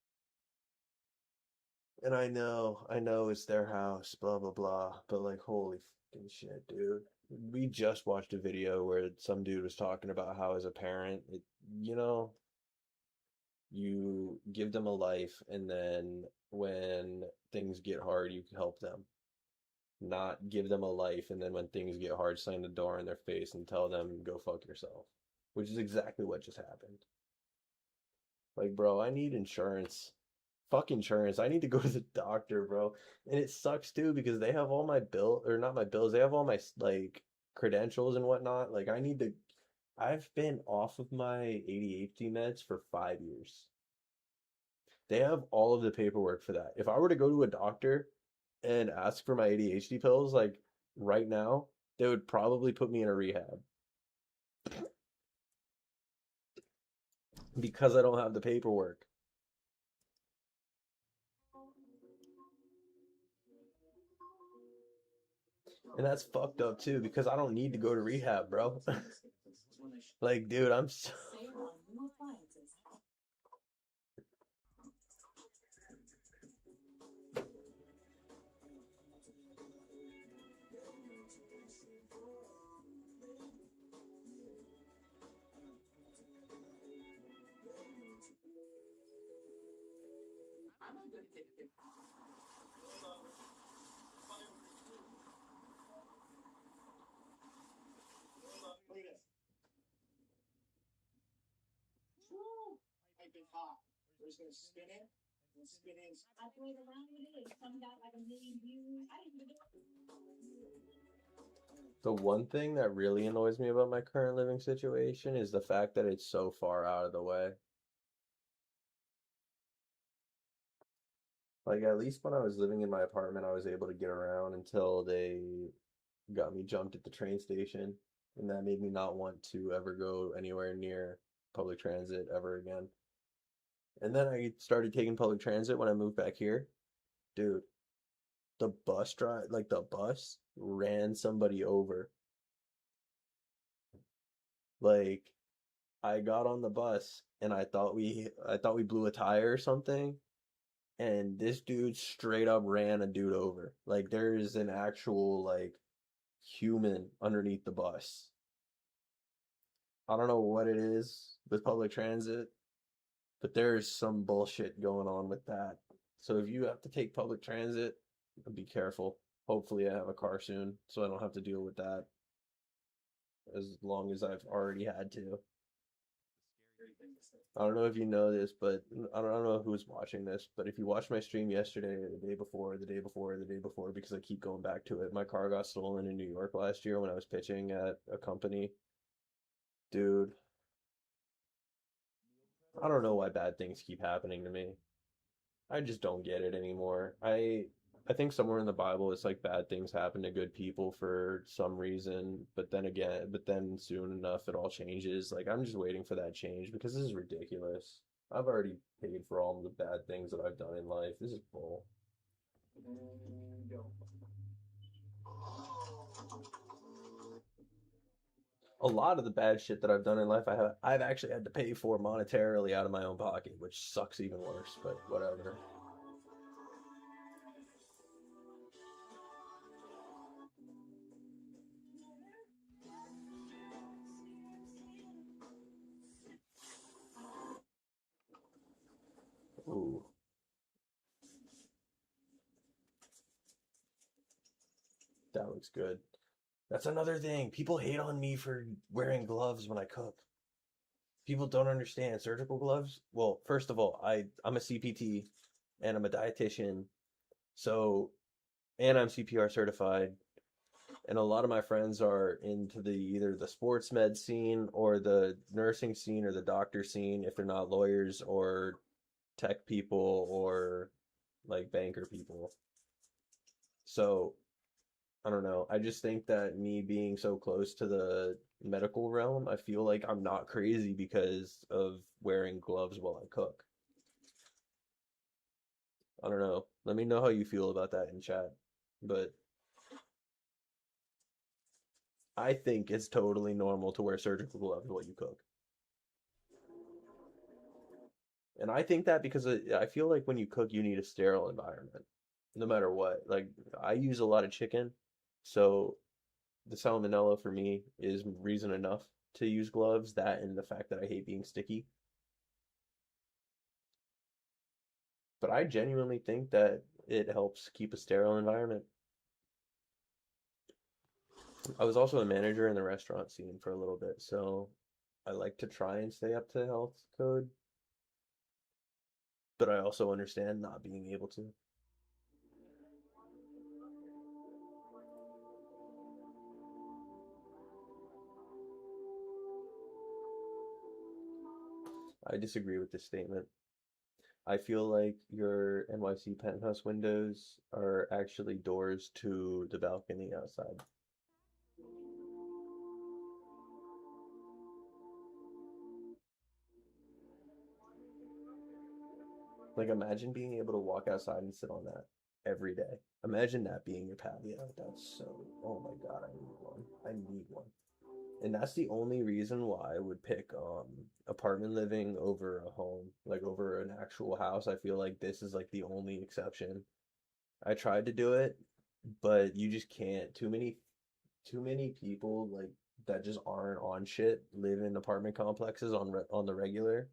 Speaker 1: And I know it's their house, blah blah blah, but like holy fucking shit, dude. We just watched a video where some dude was talking about how as a parent, you know, you give them a life, and then when things get hard, you help them. Not give them a life, and then when things get hard, slam the door in their face and tell them, go fuck yourself. Which is exactly what just happened. Like, bro, I need insurance. Fuck insurance. I need to go to the doctor, bro. And it sucks too because they have all my or not my bills, they have all my like credentials and whatnot. Like, I've been off of my ADHD meds for 5 years. They have all of the paperwork for that. If I were to go to a doctor and ask for my ADHD pills, like right now, they would probably put me in a rehab because I don't have the paperwork. And that's fucked up too because I don't need to go to rehab, bro. Like, dude, I'm so.
Speaker 4: I've been hot. We're just gonna spin it and spin it.
Speaker 2: I played around with it. It comes out like 1,000,000 views. I didn't even know.
Speaker 1: The one thing that really annoys me about my current living situation is the fact that it's so far out of the way. Like at least when I was living in my apartment, I was able to get around until they got me jumped at the train station, and that made me not want to ever go anywhere near public transit ever again. And then I started taking public transit when I moved back here. Dude, the bus drive, like the bus ran somebody over. Like I got on the bus and I thought we blew a tire or something, and this dude straight up ran a dude over. Like there's an actual like human underneath the bus. I don't know what it is with public transit, but there's some bullshit going on with that. So if you have to take public transit, be careful. Hopefully I have a car soon so I don't have to deal with that as long as I've already had to. I don't know if you know this, but I don't know who's watching this, but if you watched my stream yesterday, or the day before, the day before, the day before, because I keep going back to it, my car got stolen in New York last year when I was pitching at a company. Dude, I don't know why bad things keep happening to me. I just don't get it anymore. I think somewhere in the Bible it's like bad things happen to good people for some reason, but then soon enough it all changes. Like I'm just waiting for that change because this is ridiculous. I've already paid for all the bad things that I've done in life. This is bull. A lot of the bad shit that I've done in life I've actually had to pay for monetarily out of my own pocket, which sucks even worse, but whatever. Ooh, that looks good. That's another thing. People hate on me for wearing gloves when I cook. People don't understand surgical gloves. Well, first of all, I'm a CPT and I'm a dietitian. So, and I'm CPR certified. And a lot of my friends are into the either the sports med scene or the nursing scene or the doctor scene if they're not lawyers or tech people or like banker people. So, I don't know. I just think that me being so close to the medical realm, I feel like I'm not crazy because of wearing gloves while I cook. I don't know. Let me know how you feel about that in chat. But I think it's totally normal to wear surgical gloves while you cook. And I think that because I feel like when you cook, you need a sterile environment, no matter what. Like, I use a lot of chicken, so the salmonella for me is reason enough to use gloves. That and the fact that I hate being sticky. But I genuinely think that it helps keep a sterile environment. I was also a manager in the restaurant scene for a little bit, so I like to try and stay up to health code, but I also understand not being able to. I disagree with this statement. I feel like your NYC penthouse windows are actually doors to the balcony outside. Like, imagine being able to walk outside and sit on that every day. Imagine that being your patio. That's so, oh my God, I need one. I need one. And that's the only reason why I would pick apartment living over a home, like over an actual house. I feel like this is like the only exception. I tried to do it, but you just can't. Too many people like that just aren't on shit live in apartment complexes on the regular.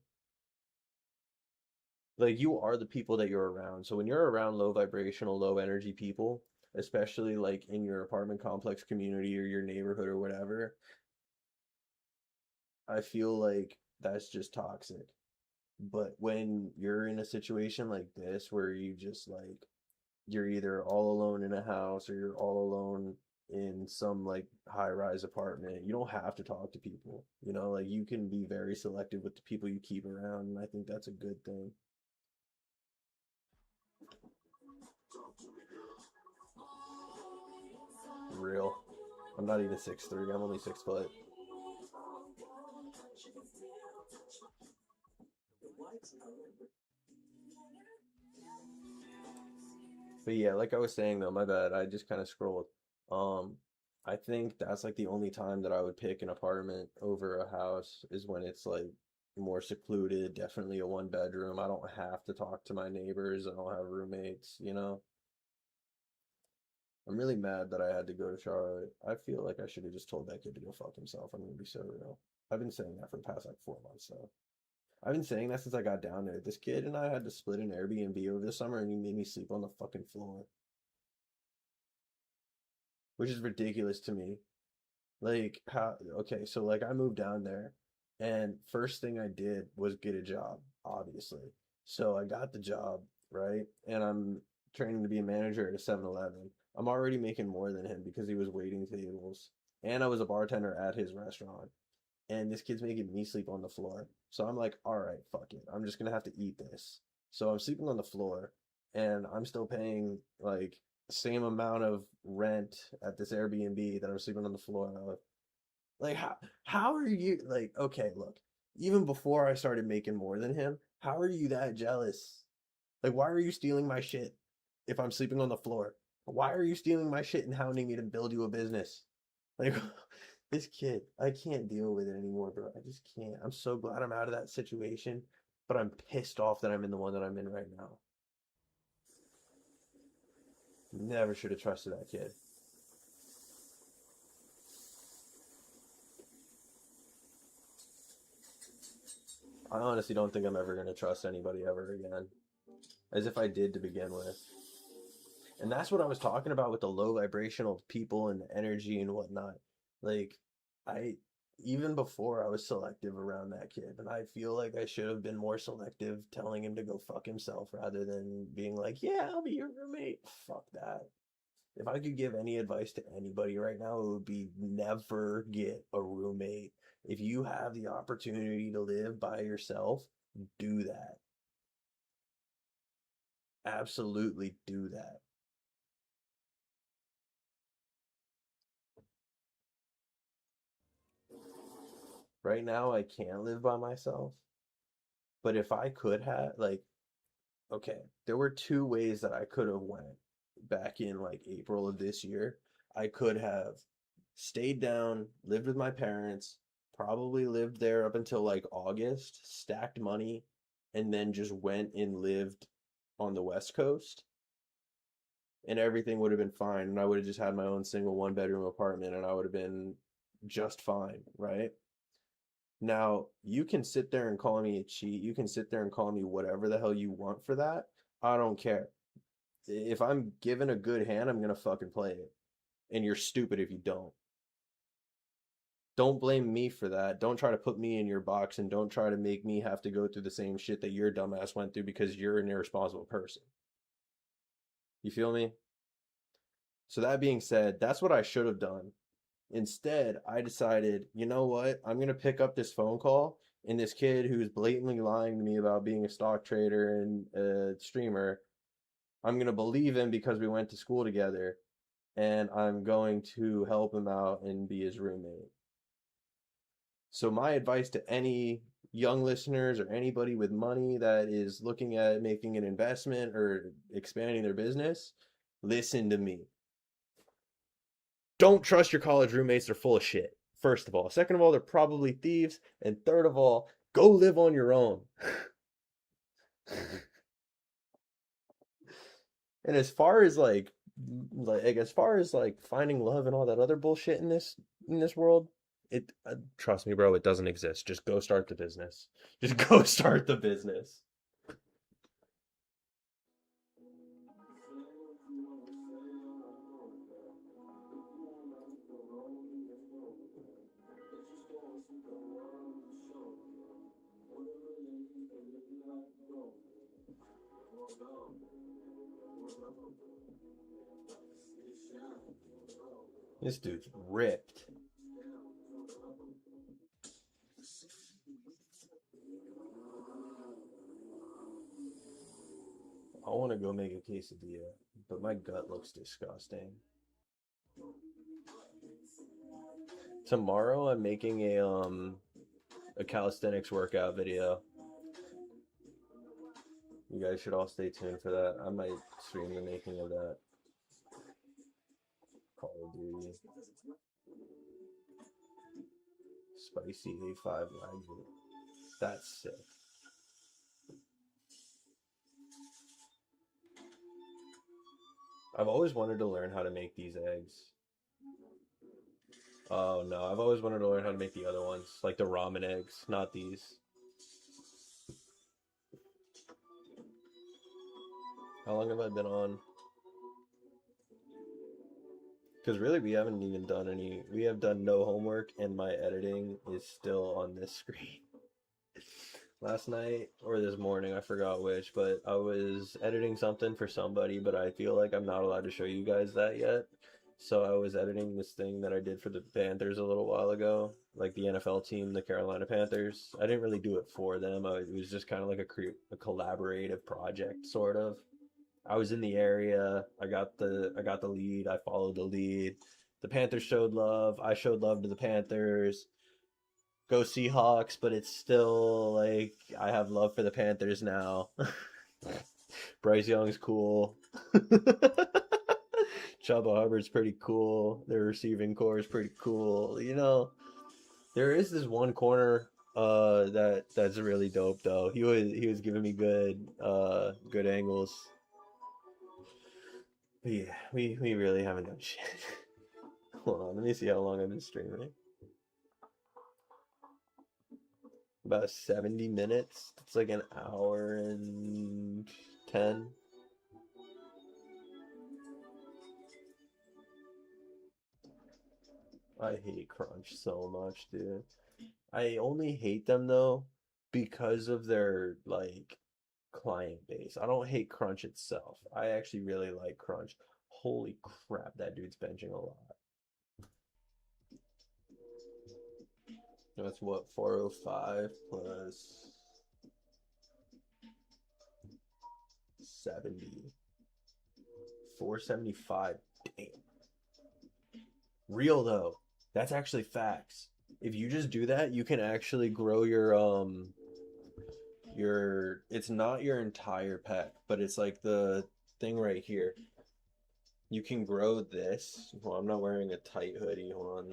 Speaker 1: Like you are the people that you're around. So when you're around low vibrational, low energy people, especially like in your apartment complex community or your neighborhood or whatever, I feel like that's just toxic. But when you're in a situation like this where you just like you're either all alone in a house or you're all alone in some like high rise apartment, you don't have to talk to people. Like you can be very selective with the people you keep around, and I think that's a good thing. real. I'm not even 6'3". I'm only 6 foot. But yeah, like I was saying though, my bad. I just kind of scrolled. Um, I think that's like the only time that I would pick an apartment over a house is when it's like more secluded, definitely a 1 bedroom. I don't have to talk to my neighbors. I don't have roommates, you know? I'm really mad that I had to go to Charlotte. I feel like I should have just told that kid to go fuck himself. I'm gonna be so real. I've been saying that for the past like 4 months, so. I've been saying that since I got down there. This kid and I had to split an Airbnb over the summer and he made me sleep on the fucking floor. Which is ridiculous to me. Like how okay, so like I moved down there and first thing I did was get a job, obviously. So I got the job, right? And I'm training to be a manager at a 7-Eleven. I'm already making more than him because he was waiting tables. And I was a bartender at his restaurant. And this kid's making me sleep on the floor. So I'm like, all right, fuck it. I'm just gonna have to eat this. So I'm sleeping on the floor and I'm still paying like same amount of rent at this Airbnb that I'm sleeping on the floor of. Like how are you like okay, look, even before I started making more than him, how are you that jealous? Like why are you stealing my shit if I'm sleeping on the floor? Why are you stealing my shit and hounding me to build you a business? Like this kid, I can't deal with it anymore, bro. I just can't. I'm so glad I'm out of that situation, but I'm pissed off that I'm in the one that I'm in right now. Never should have trusted that kid. I honestly don't think I'm ever going to trust anybody ever again, as if I did to begin with. And that's what I was talking about with the low vibrational people and the energy and whatnot. Like, I, even before I was selective around that kid, and I feel like I should have been more selective telling him to go fuck himself rather than being like, yeah, I'll be your roommate. Fuck that. If I could give any advice to anybody right now, it would be never get a roommate. If you have the opportunity to live by yourself, do that. Absolutely do that. Right now, I can't live by myself, but if I could have, like, okay, there were two ways that I could have went back in like April of this year. I could have stayed down, lived with my parents, probably lived there up until like August, stacked money, and then just went and lived on the West Coast, and everything would have been fine, and I would have just had my own single 1 bedroom apartment, and I would have been just fine, right? Now, you can sit there and call me a cheat. You can sit there and call me whatever the hell you want for that. I don't care. If I'm given a good hand, I'm gonna fucking play it. And you're stupid if you don't. Don't blame me for that. Don't try to put me in your box and don't try to make me have to go through the same shit that your dumbass went through because you're an irresponsible person. You feel me? So that being said, that's what I should have done. Instead, I decided, you know what? I'm going to pick up this phone call and this kid who's blatantly lying to me about being a stock trader and a streamer, I'm going to believe him because we went to school together and I'm going to help him out and be his roommate. So my advice to any young listeners or anybody with money that is looking at making an investment or expanding their business, listen to me. Don't trust your college roommates. They're full of shit. First of all. Second of all, they're probably thieves. And third of all, go live on your own. And as far as like as far as like finding love and all that other bullshit in this world, it trust me, bro, it doesn't exist. Just go start the business. Just go start the business. This dude's ripped. I want to go make a quesadilla, but my gut looks disgusting. Tomorrow I'm making a calisthenics workout video. You guys should all stay tuned for that. I might stream the making of that. Call of Duty. Spicy A5 Wagyu. That's sick. I've always wanted to learn how to make these eggs. Oh no, I've always wanted to learn how to make the other ones, like the ramen eggs, not these. How long have I been on? Because really, we haven't even done any. We have done no homework, and my editing is still on this screen. Last night or this morning, I forgot which, but I was editing something for somebody, but I feel like I'm not allowed to show you guys that yet. So I was editing this thing that I did for the Panthers a little while ago, like the NFL team, the Carolina Panthers. I didn't really do it for them. It was just kind of like a collaborative project, sort of. I was in the area. I got the lead. I followed the lead. The Panthers showed love. I showed love to the Panthers. Go Seahawks, but it's still like I have love for the Panthers now. Bryce Young's cool. Chuba Hubbard's pretty cool. Their receiving core is pretty cool. You know, there is this one corner that's really dope though. He was giving me good angles. But yeah, we really haven't done shit. Hold on, let me see how long I've been streaming. About 70 minutes. It's like an hour and 10. I hate Crunch so much, dude. I only hate them though because of their like client base. I don't hate Crunch itself. I actually really like Crunch. Holy crap, that dude's benching a lot. That's what, 405 plus 70. 475. Damn. Real though. That's actually facts. If you just do that, you can actually grow your it's not your entire pec, but it's like the thing right here. You can grow this. Well, I'm not wearing a tight hoodie. Hold on,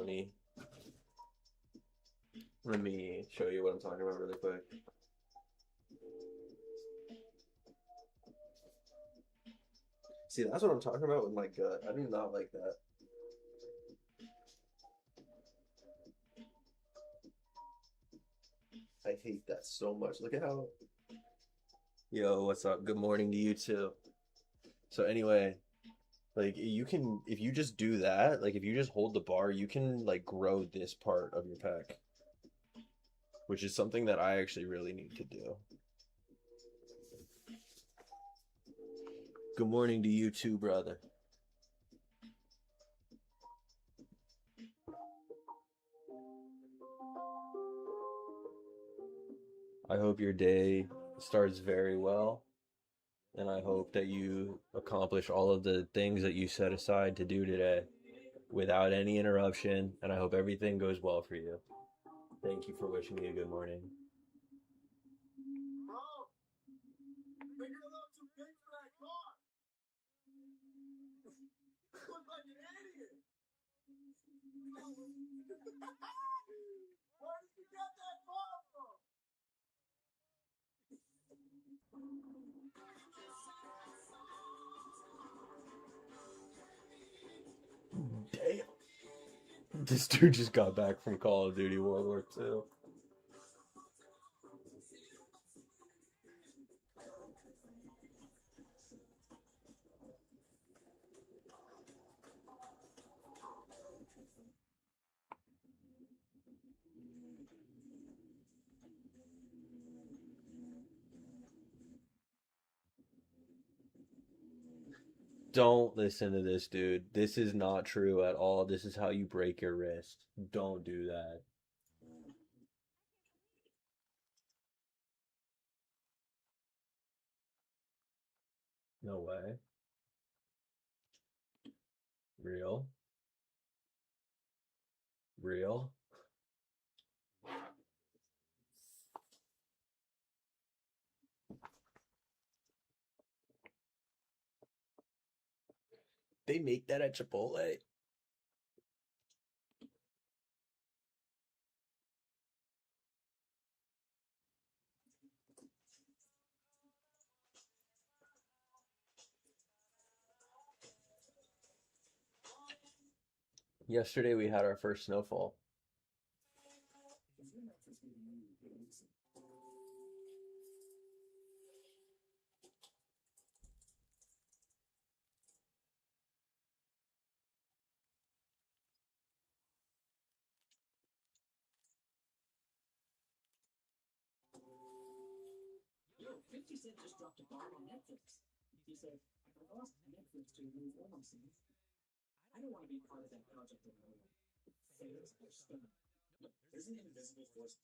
Speaker 1: let me show you what I'm talking about really quick. See, that's what I'm talking about with my gut. I do not like that. I hate that so much. Look at how. Yo, what's up? Good morning to you too. So anyway, like you can, if you just do that, like if you just hold the bar, you can like grow this part of your pec, which is something that I actually really need to do. Good morning to you too, brother. I hope your day starts very well, and I hope that you accomplish all of the things that you set aside to do today without any interruption, and I hope everything goes well for you. Thank you for wishing me a good morning.
Speaker 4: Bro, think you're a little too big for that car. You look like an idiot. Where did you get that car from?
Speaker 1: Damn. This dude just got back from Call of Duty World War II. Don't listen to this dude. This is not true at all. This is how you break your wrist. Don't do that. No way. Real? Real. They make that at Chipotle. Yesterday we had our first snowfall.
Speaker 3: Yo, 50 Cent just dropped a bomb on Netflix. He said, I asked Netflix to remove all my scenes. I don't want to be part of that project alone. Fails or stun. Look, there's an invisible force.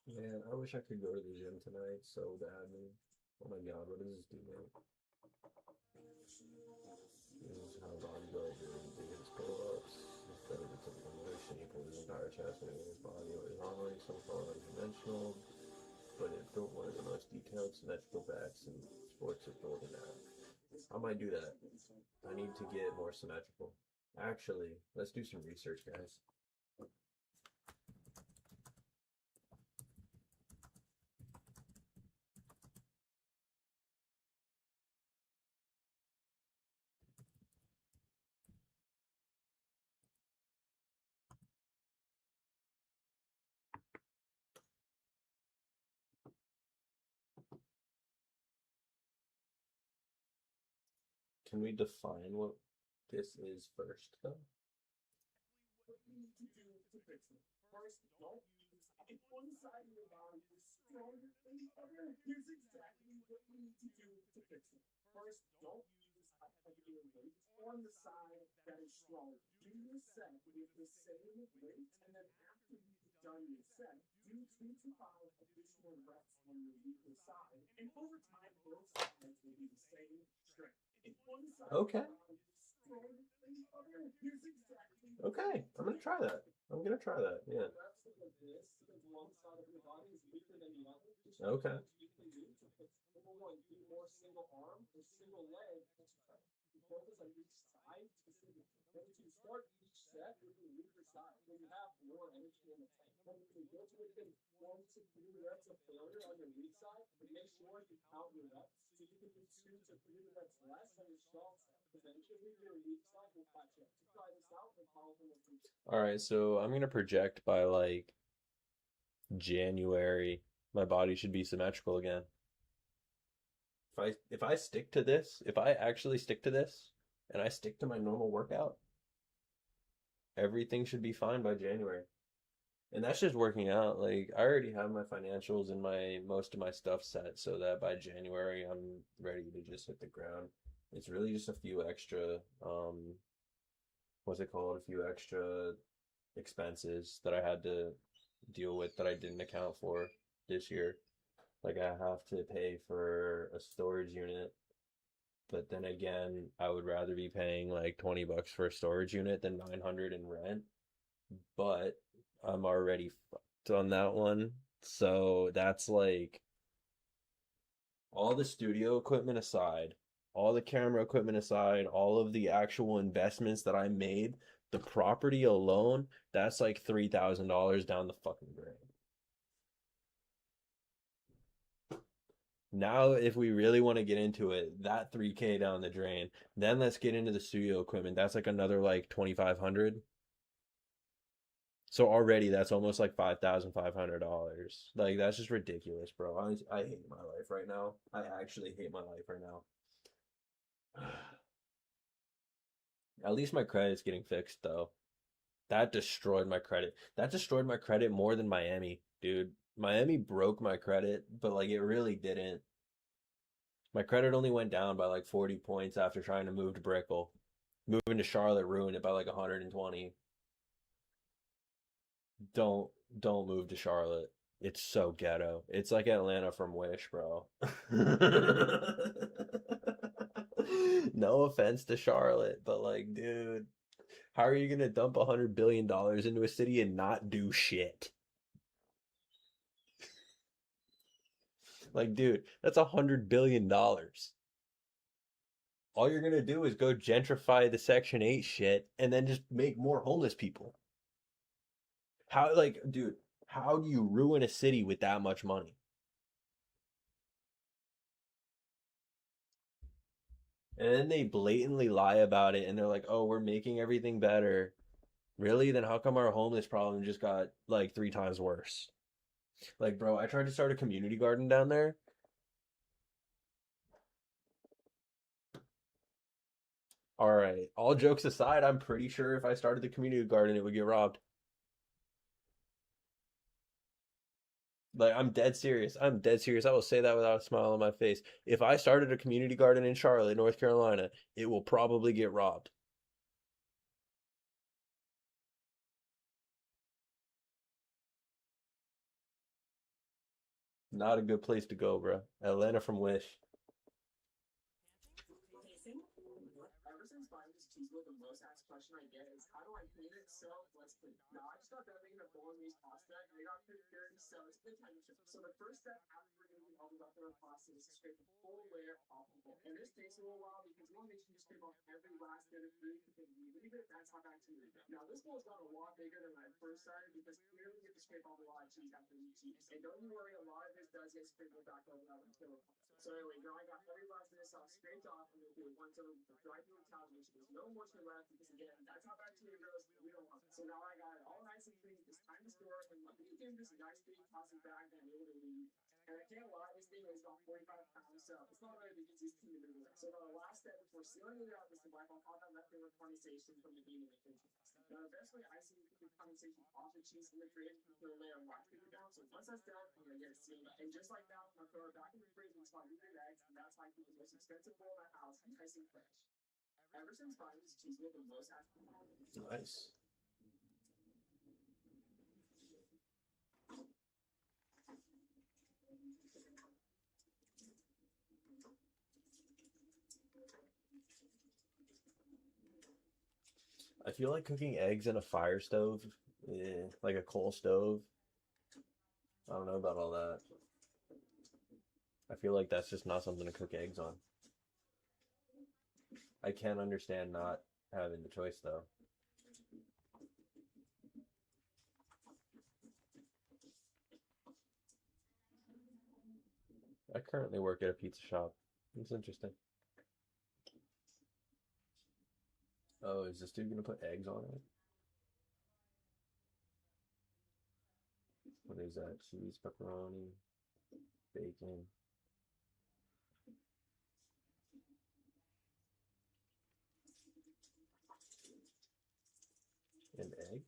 Speaker 1: Man, I wish I could go to the gym tonight so badly. Oh my god, what does this do, man? This is how bodybuilder did his pull-ups. Instead of the typical motion, he pulled his entire chest and his body or his arm already so far unconventional, but it built one of the most detailed symmetrical backs in sports of building out. I might do that. I need to get more symmetrical. Actually, let's do some research, guys. Can we define what this is first, though?
Speaker 3: What you need to do to fix it. First, don't use if one side of your body is stronger than the other. Here's exactly what you need to do to fix it. First, don't use a heavier weight on the side that is stronger. Do your set with the same weight, and then after you've done your set, do 2 to 5 additional reps on your weaker side, and over time, both sides will be the same strength. If one side
Speaker 1: Okay.
Speaker 3: of your body is stronger than the other, here's exactly
Speaker 1: Okay, I'm gonna try that. I'm gonna try that. Yeah.
Speaker 3: reps like this, because one side of your body is weaker than the other. Just
Speaker 1: Okay.
Speaker 3: what you can do to fix number one, do more single arm or single leg. You focus on each side specifically. Then to start each set with your weaker side, when you have more energy in the tank. When you go to within 1 to 3 reps of failure on your weak side, but make sure you count your reps so you can do 2 to 3 reps less on your strong side. Eventually, your weak side will catch up. To try this out and follow the location.
Speaker 1: All right, so I'm gonna project by like January, my body should be symmetrical again. If I stick to this, if I actually stick to this, and I stick to my normal workout, everything should be fine by January. And that's just working out. Like I already have my financials and my most of my stuff set so that by January I'm ready to just hit the ground. It's really just a few extra what's it called? A few extra expenses that I had to deal with that I didn't account for this year. Like I have to pay for a storage unit, but then again, I would rather be paying like $20 for a storage unit than 900 in rent. But I'm already fucked on that one. So that's like all the studio equipment aside, all the camera equipment aside, all of the actual investments that I made, the property alone, that's like $3,000 down the fucking drain. Now, if we really want to get into it, that 3K down the drain. Then let's get into the studio equipment. That's like another like 2,500. So already that's almost like $5,500. Like that's just ridiculous, bro. I hate my life right now. I actually hate my life right now. At least my credit's getting fixed though. That destroyed my credit. That destroyed my credit more than Miami, dude. Miami broke my credit, but like it really didn't. My credit only went down by like 40 points after trying to move to Brickell. Moving to Charlotte ruined it by like 120. Don't don't move to Charlotte. It's so ghetto. It's like Atlanta from Wish, bro. No offense to Charlotte, but like, dude, how are you gonna dump $100 billion into a city and not do shit? Like, dude, that's $100 billion. All you're gonna do is go gentrify the Section 8 shit and then just make more homeless people. How, like, dude, how do you ruin a city with that much money? And then they blatantly lie about it and they're like, oh, we're making everything better. Really? Then how come our homeless problem just got like 3 times worse? Like, bro, I tried to start a community garden down there. All right. All jokes aside, I'm pretty sure if I started the community garden, it would get robbed. Like, I'm dead serious. I'm dead serious. I will say that without a smile on my face. If I started a community garden in Charlotte, North Carolina, it will probably get robbed. Not a good place to go, bro. Atlanta from Wish.
Speaker 3: Ever since buying this cheeseburger, the most asked question I get is, how do I clean it? So let's clean it. Now, I just got done making a bolognese pasta, and I got pretty dirty, so it's a good time to check. So the first step after removing all the leftover pasta is to scrape the full layer off the bowl. And this takes a little while because you want to make sure you scrape off every last bit of food because if you leave it, that's how bacteria get. Now, this bowl's got a lot bigger than when I first started because clearly you have to scrape off a lot of cheese after you eat cheese. And don't you worry, a lot of this does get sprinkled back over that until it pops. So anyway, now I got every last bit of sauce scraped off and we'll do it once over with the dry food towel to make sure there's no moisture left because again, that's how bacteria grows. We don't want it. So now I got it all nice and clean. It's time to store it and let me give this nice big plastic bag that I'm able to reuse. And I can't lie, this thing weighs about 45 pounds, so it's not really the easiest thing to do. So now the last step before sealing it up is to wipe off all that leftover condensation from the bean in the kitchen. Now the best way I see to keep condensation off the cheese in the fridge is to put a layer of wax paper down. So once that's done, I'm gonna get it sealed up. And just like that, I'm gonna throw it back in the fridge and spot new eggs, and that's how I keep the most expensive bowl in my house nice and fresh. Ever since buying this cheese with the most asked.
Speaker 1: Nice. I feel like cooking eggs in a fire stove, like a coal stove. I don't know about all that. I feel like that's just not something to cook eggs on. I can't understand not having the choice though. I currently work at a pizza shop. It's interesting. Oh, is this dude gonna put eggs on it? What is that? Cheese, pepperoni, bacon. An egg?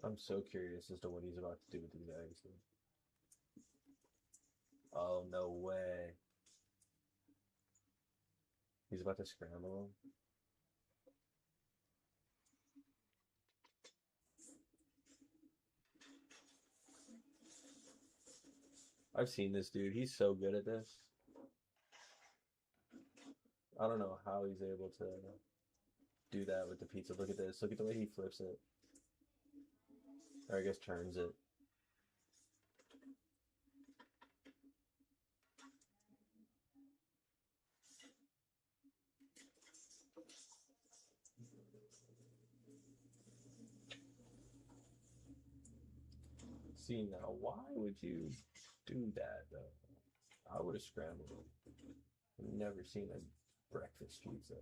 Speaker 1: I'm so curious as to what he's about to do with these eggs. Oh, no way. He's about to scramble them. I've seen this dude. He's so good at this. I don't know how he's able to do that with the pizza. Look at this. Look at the way he flips it. Or I guess turns it. See, now, why would you do that, though? I would have scrambled it. I've never seen a breakfast pizza.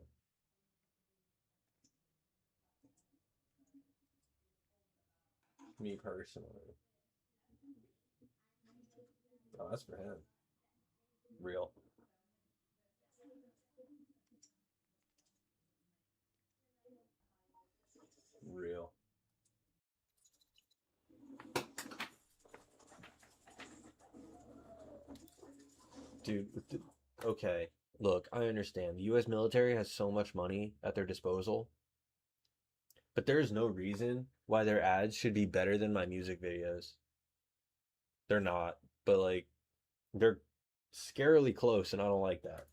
Speaker 1: Me personally. Oh, that's for him. Real. Real. Dude, okay. Look, I understand. The US military has so much money at their disposal, but there is no reason why their ads should be better than my music videos. They're not, but like they're scarily close, and I don't like that.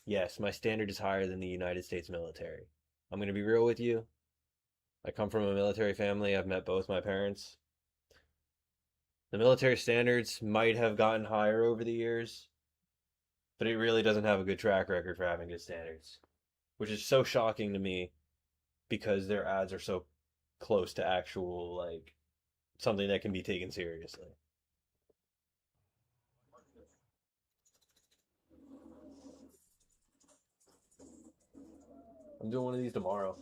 Speaker 1: Yes, my standard is higher than the United States military. I'm going to be real with you. I come from a military family. I've met both my parents. The military standards might have gotten higher over the years, but it really doesn't have a good track record for having good standards, which is so shocking to me because their ads are so close to actual, like, something that can be taken seriously. I'm doing one of these tomorrow.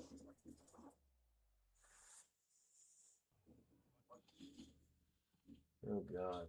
Speaker 1: Oh, God.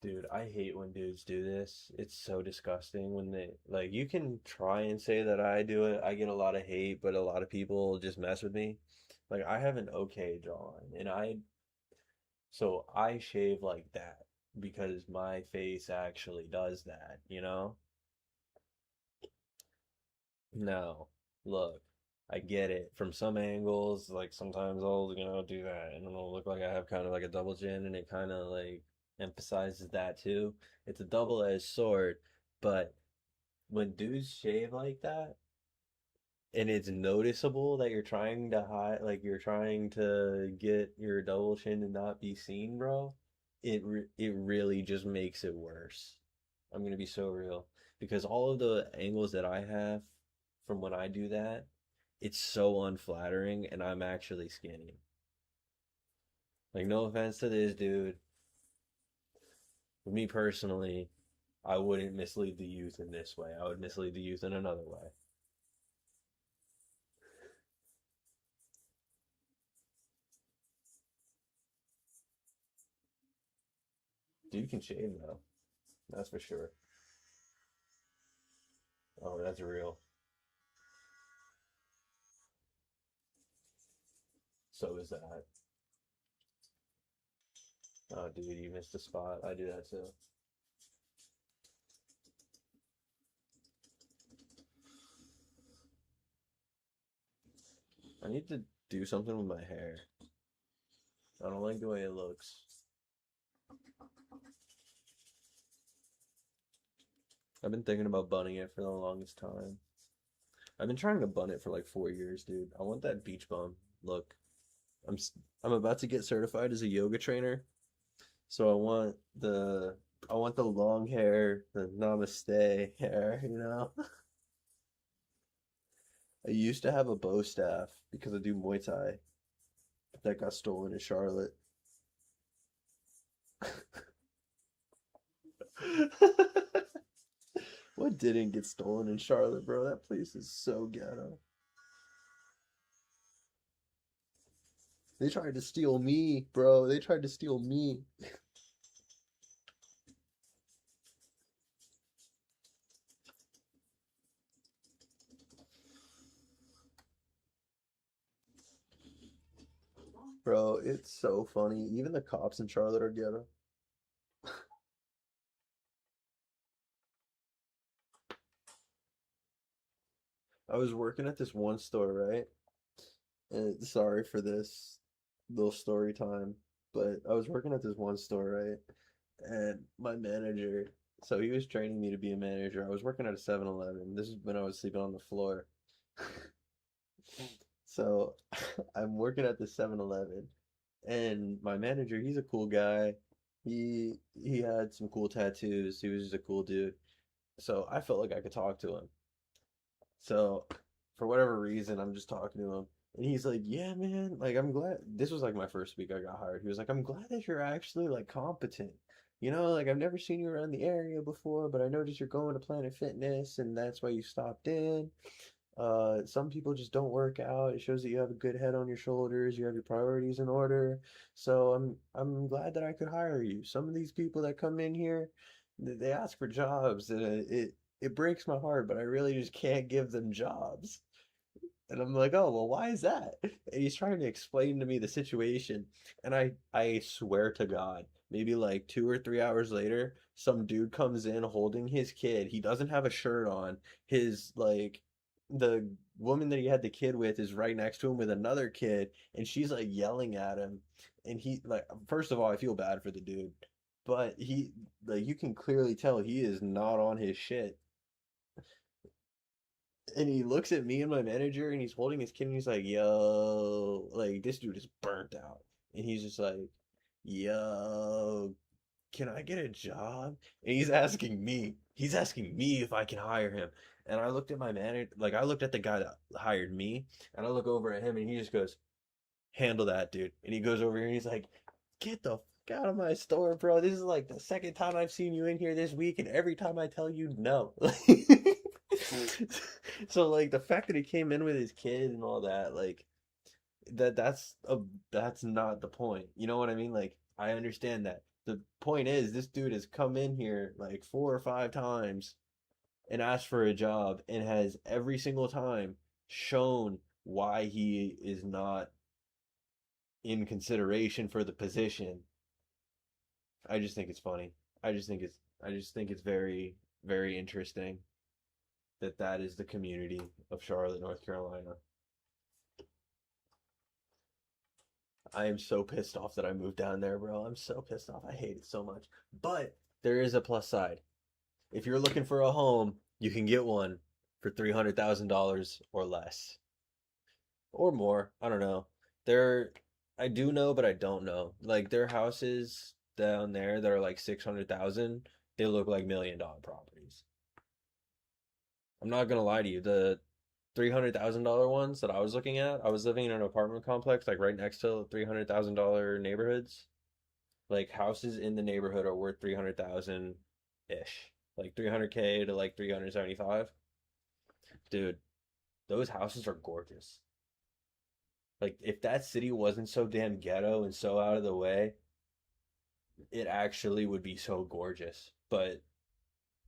Speaker 1: Dude, I hate when dudes do this. It's so disgusting when they, like, you can try and say that I do it. I get a lot of hate, but a lot of people just mess with me. Like, I have an okay jawline, and so I shave like that because my face actually does that, you know? No, look, I get it. From some angles, like sometimes I'll, do that and it'll look like I have kind of like a double chin and it kind of like emphasizes that too. It's a double-edged sword, but when dudes shave like that and it's noticeable that you're trying to hide, like you're trying to get your double chin to not be seen, bro, it really just makes it worse. I'm gonna be so real because all of the angles that I have from when I do that, it's so unflattering, and I'm actually skinny. Like, no offense to this dude, but me personally, I wouldn't mislead the youth in this way. I would mislead the youth in another way. Dude can shave though, that's for sure. Oh, that's real. So is that. Oh, dude, you missed a spot. I do that too. I need to do something with my hair. I don't like the way it looks. I've been thinking about bunning it for the longest time. I've been trying to bun it for like 4 years, dude. I want that beach bum look. I'm s- I'm about to get certified as a yoga trainer, so I want the long hair, the namaste hair. I used to have a bow staff because I do Muay Thai, but that got stolen in Charlotte. What didn't get stolen in Charlotte, bro? That place is so ghetto. They tried to steal me, bro. They tried to steal me. Bro, it's so funny. Even the cops in Charlotte are ghetto. I was working at this one store, right? And sorry for this little story time, but I was working at this one store, right? And my manager, so he was training me to be a manager. I was working at a 7-Eleven. This is when I was sleeping on the floor. So I'm working at the 7-Eleven, and my manager, he's a cool guy. He had some cool tattoos. He was just a cool dude. So I felt like I could talk to him. So for whatever reason, I'm just talking to him. And he's like, "Yeah, man, like I'm glad this was like my first week I got hired." He was like, "I'm glad that you're actually like competent. You know, like I've never seen you around the area before, but I noticed you're going to Planet Fitness and that's why you stopped in. Some people just don't work out. It shows that you have a good head on your shoulders, you have your priorities in order. So I'm glad that I could hire you. Some of these people that come in here, they ask for jobs, and it breaks my heart, but I really just can't give them jobs." And I'm like, "Oh, well, why is that?" And he's trying to explain to me the situation. And I swear to God, maybe like 2 or 3 hours later, some dude comes in holding his kid. He doesn't have a shirt on. His like the woman that he had the kid with is right next to him with another kid, and she's like yelling at him. And he like, first of all, I feel bad for the dude, but he like you can clearly tell he is not on his shit. And he looks at me and my manager, and he's holding his kid, and he's like, "Yo, like this dude is burnt out." And he's just like, "Yo, can I get a job?" And he's asking me if I can hire him. And I looked at my manager, like I looked at the guy that hired me, and I look over at him, and he just goes, "Handle that, dude." And he goes over here, and he's like, "Get the fuck out of my store, bro. This is like the second time I've seen you in here this week, and every time I tell you no." So like the fact that he came in with his kid and all that, like that's not the point. You know what I mean? Like I understand that. The point is this dude has come in here like 4 or 5 times and asked for a job and has every single time shown why he is not in consideration for the position. I just think it's funny. I just think it's very, very interesting that that is the community of Charlotte, North Carolina. I am so pissed off that I moved down there, bro. I'm so pissed off. I hate it so much. But there is a plus side. If you're looking for a home, you can get one for $300,000 or less or more. I don't know. There, I do know, but I don't know. Like their houses down there that are like 600,000, they look like $1 million properties. I'm not gonna lie to you. The $300,000 ones that I was looking at, I was living in an apartment complex like right next to $300,000 neighborhoods. Like houses in the neighborhood are worth 300,000 ish, like 300K to like 375. Dude, those houses are gorgeous. Like if that city wasn't so damn ghetto and so out of the way, it actually would be so gorgeous. But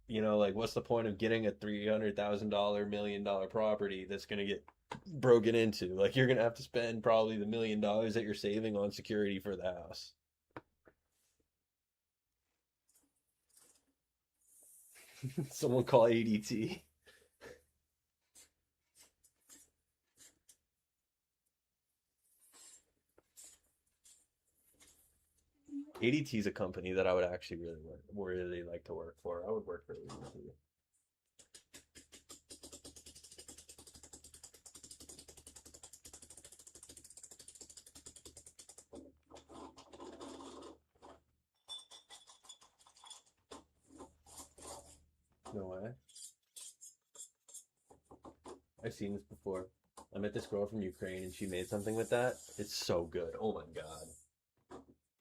Speaker 1: you know, like what's the point of getting a $300,000 $1 million property that's gonna get broken into? Like you're gonna have to spend probably the $1 million that you're saving on security for the house. Someone call ADT. ADT is a company that I would actually really like to work for. I would work for ADT. No way. I've seen this before. I met this girl from Ukraine and she made something with that. It's so good. Oh my God.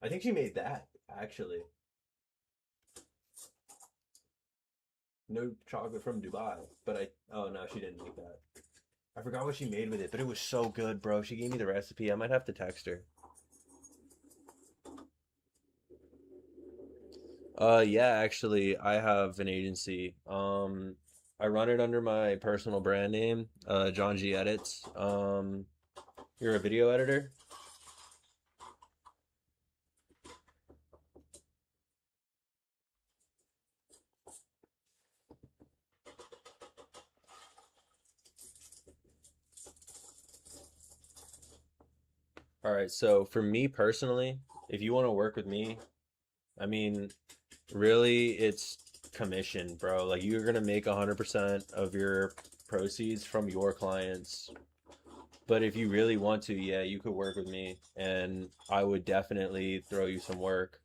Speaker 1: I think she made that, actually. No chocolate from Dubai. But oh no, she didn't make that. I forgot what she made with it, but it was so good, bro. She gave me the recipe. I might have to text her. Yeah, actually, I have an agency. I run it under my personal brand name, John G Edits. You're a video editor? All right, so for me personally, if you want to work with me, I mean, really, it's commission, bro. Like you're gonna make 100% of your proceeds from your clients But if you really want to, yeah, you could work with me, and I would definitely throw you some work.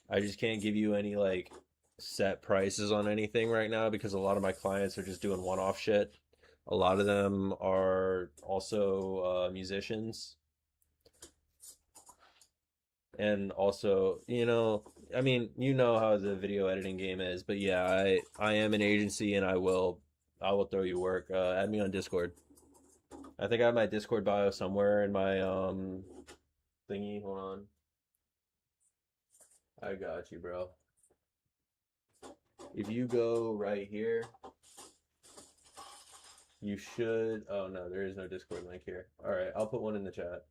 Speaker 1: I just can't give you any like set prices on anything right now because a lot of my clients are just doing one-off shit. A lot of them are also musicians, and also, I mean, you know how the video editing game is, but yeah, I am an agency, and I will throw you work. Add me on Discord. I think I have my Discord bio somewhere in my thingy. Hold on. I got you, bro. If you go right here, you should. Oh no, there is no Discord link here. All right, I'll put one in the chat.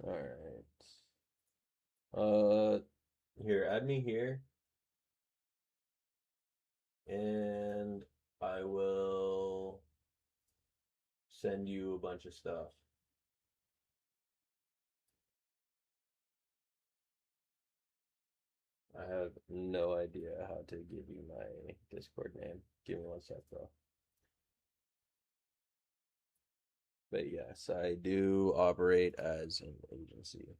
Speaker 1: All right. Here, add me here, and I will send you a bunch of stuff. I have no idea how to give you my Discord name. Give me one sec, bro. But yes, I do operate as an agency.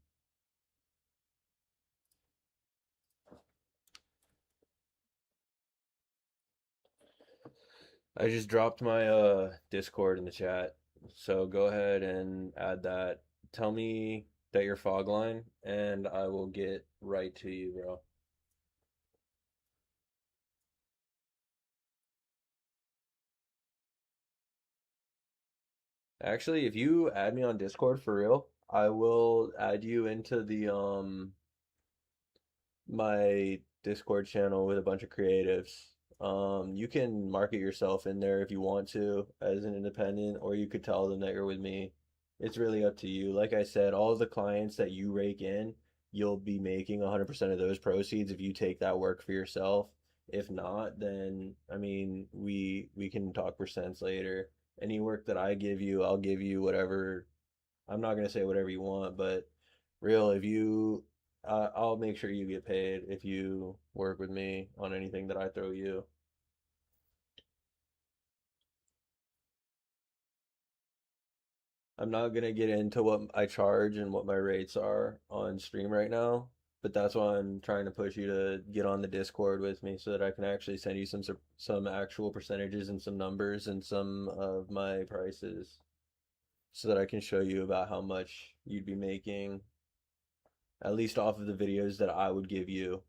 Speaker 1: I just dropped my Discord in the chat. So go ahead and add that. Tell me that you're Fogline, and I will get right to you, bro. Actually, if you add me on Discord for real, I will add you into the my Discord channel with a bunch of creatives. You can market yourself in there if you want to as an independent, or you could tell them that you're with me. It's really up to you. Like I said, all of the clients that you rake in, you'll be making 100% of those proceeds if you take that work for yourself. If not, then I mean, we can talk percents later. Any work that I give you, I'll give you whatever. I'm not gonna say whatever you want, but real, if you I'll make sure you get paid if you work with me on anything that I throw you. I'm not gonna get into what I charge and what my rates are on stream right now, but that's why I'm trying to push you to get on the Discord with me so that I can actually send you some actual percentages and some numbers and some of my prices so that I can show you about how much you'd be making, at least off of the videos that I would give you.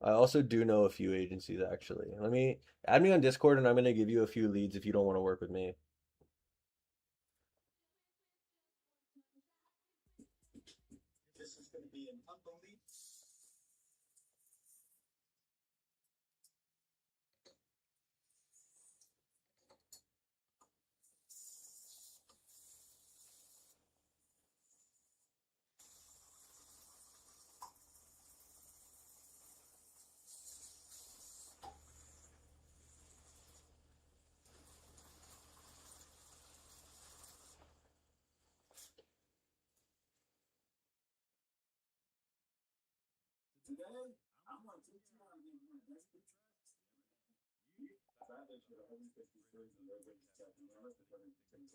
Speaker 1: I also do know a few agencies actually. Let me add me on Discord, and I'm gonna give you a few leads if you don't want to work with me.
Speaker 4: This is going to be an unbelievable. Today, I'm on TikTok. Savage with 150 shirts and everybody's checking out it. I'm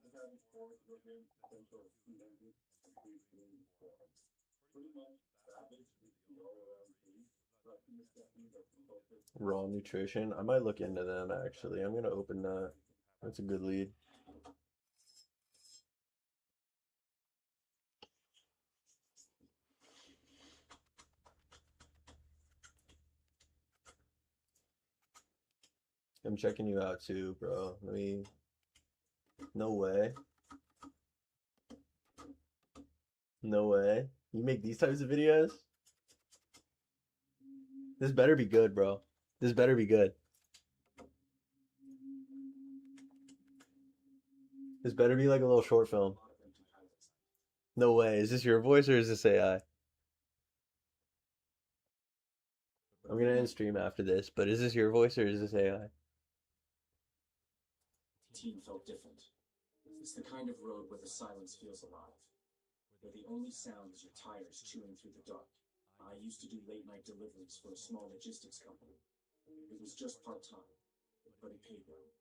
Speaker 4: just having four living potential students and pretty much Savage is the all around team. But I'm just getting the focus.
Speaker 1: Raw Nutrition. I might look into them actually. I'm gonna open that. That's a good lead. I'm checking you out too, bro. No way. No way. You make these types of videos? This better be good, bro. This better be good. This better be like a little short film. No way. Is this your voice or is this AI? I'm gonna end stream after this, but is this your voice or is this AI?
Speaker 5: Team felt different. It's the kind of road where the silence feels alive, where the only sound is your tires chewing through the dark. I used to do late night deliveries for a small logistics company. It was just part-time, but it paid well.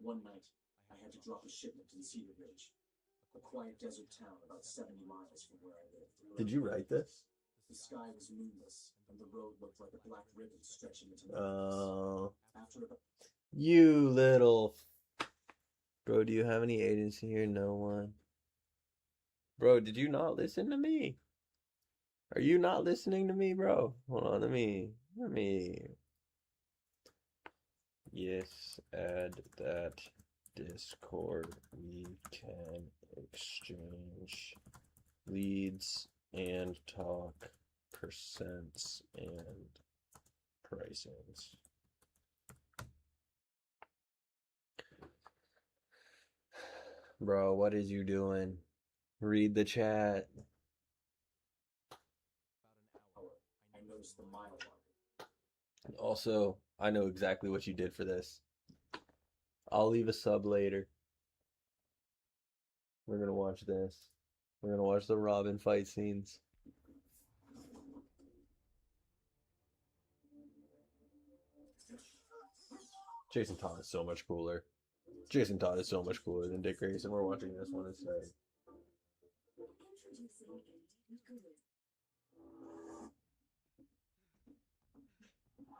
Speaker 5: One night, I had to drop a shipment in Cedar Ridge, a quiet desert town about 70 miles from where I lived.
Speaker 1: Did you write this?
Speaker 5: The sky was moonless, and the road looked like a black ribbon stretching into
Speaker 1: Oh,
Speaker 5: After about
Speaker 1: you little. Bro, do you have any agency here? No one. Bro, did you not listen to me? Are you not listening to me, bro? Hold on, let me. Yes, add that Discord. We can exchange leads and talk percents and pricings. Bro, what is you doing? Read the chat.
Speaker 5: I noticed the mile marker.
Speaker 1: Also, I know exactly what you did for this. I'll leave a sub later. We're gonna watch this. We're gonna watch the Robin fight scenes. Jason Todd is so much cooler. Jason Todd is so much cooler than Dick Grayson. We're watching this one instead.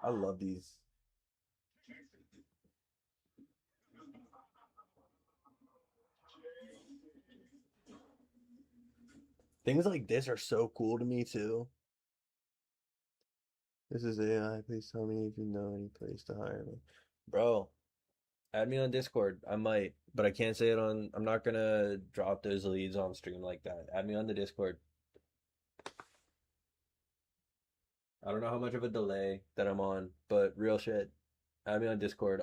Speaker 1: I love these. Things like this are so cool to me too. This is AI. Please tell me if you know any place to hire me. Bro, add me on Discord. I might, but I can't say it on. I'm not gonna drop those leads on stream like that. Add me on the Discord. I don't know how much of a delay that I'm on, but real shit. Add me on Discord.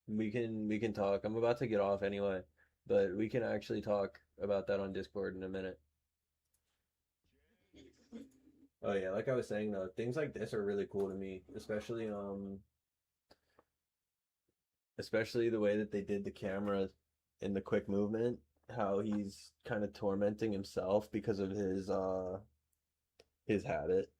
Speaker 1: We can talk. I'm about to get off anyway, but we can actually talk about that on Discord in a minute. Oh yeah, like I was saying though, things like this are really cool to me, especially the way that they did the camera in the quick movement, how he's kind of tormenting himself because of his habit.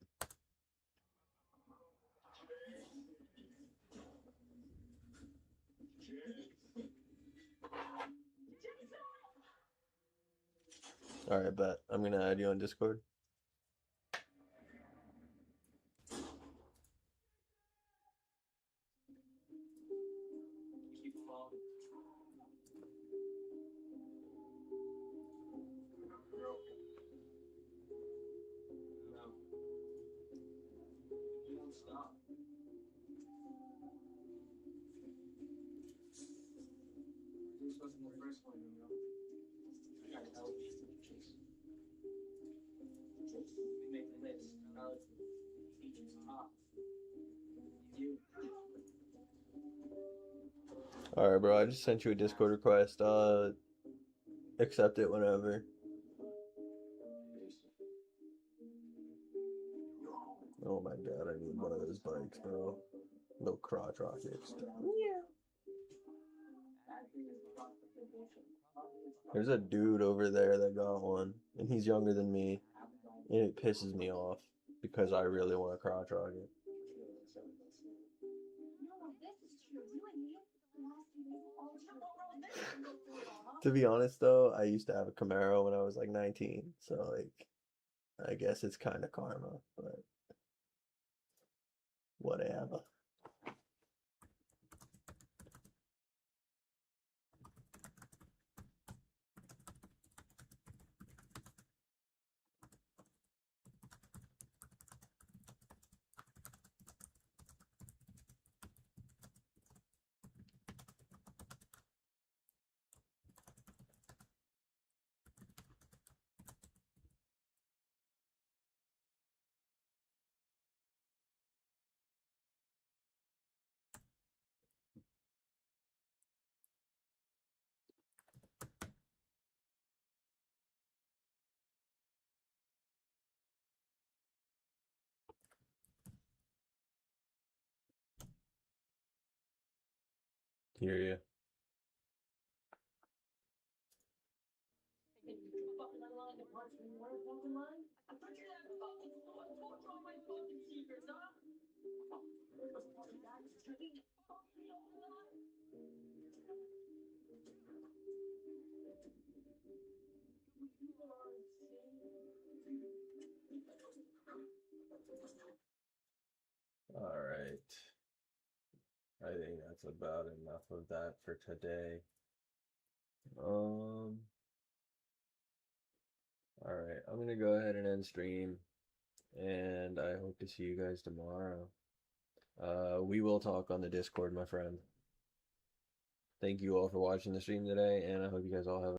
Speaker 1: All right, bet. I'm gonna add you on Discord.
Speaker 5: Keep following. No. You don't stop. This wasn't the first one, you know. I gotta tell these pictures. We make the list. Features top. You.
Speaker 1: All right, bro. I just sent you a Discord request. Accept it whenever. Oh my god, I need one of those bikes, bro. No crotch rockets. There's a dude over there that got one, and he's younger than me, and it pisses me off because I really want a crotch rocket.
Speaker 2: No, this is true. You and me, the last few days, all the time.
Speaker 1: To be honest, though, I used to have a Camaro when I was like 19, so like, I guess it's kind of karma, but whatever. Hear you. All right. I think that's about enough of that for today. All right, I'm gonna go ahead and end stream, and I hope to see you guys tomorrow. We will talk on the Discord, my friend. Thank you all for watching the stream today, and I hope you guys all have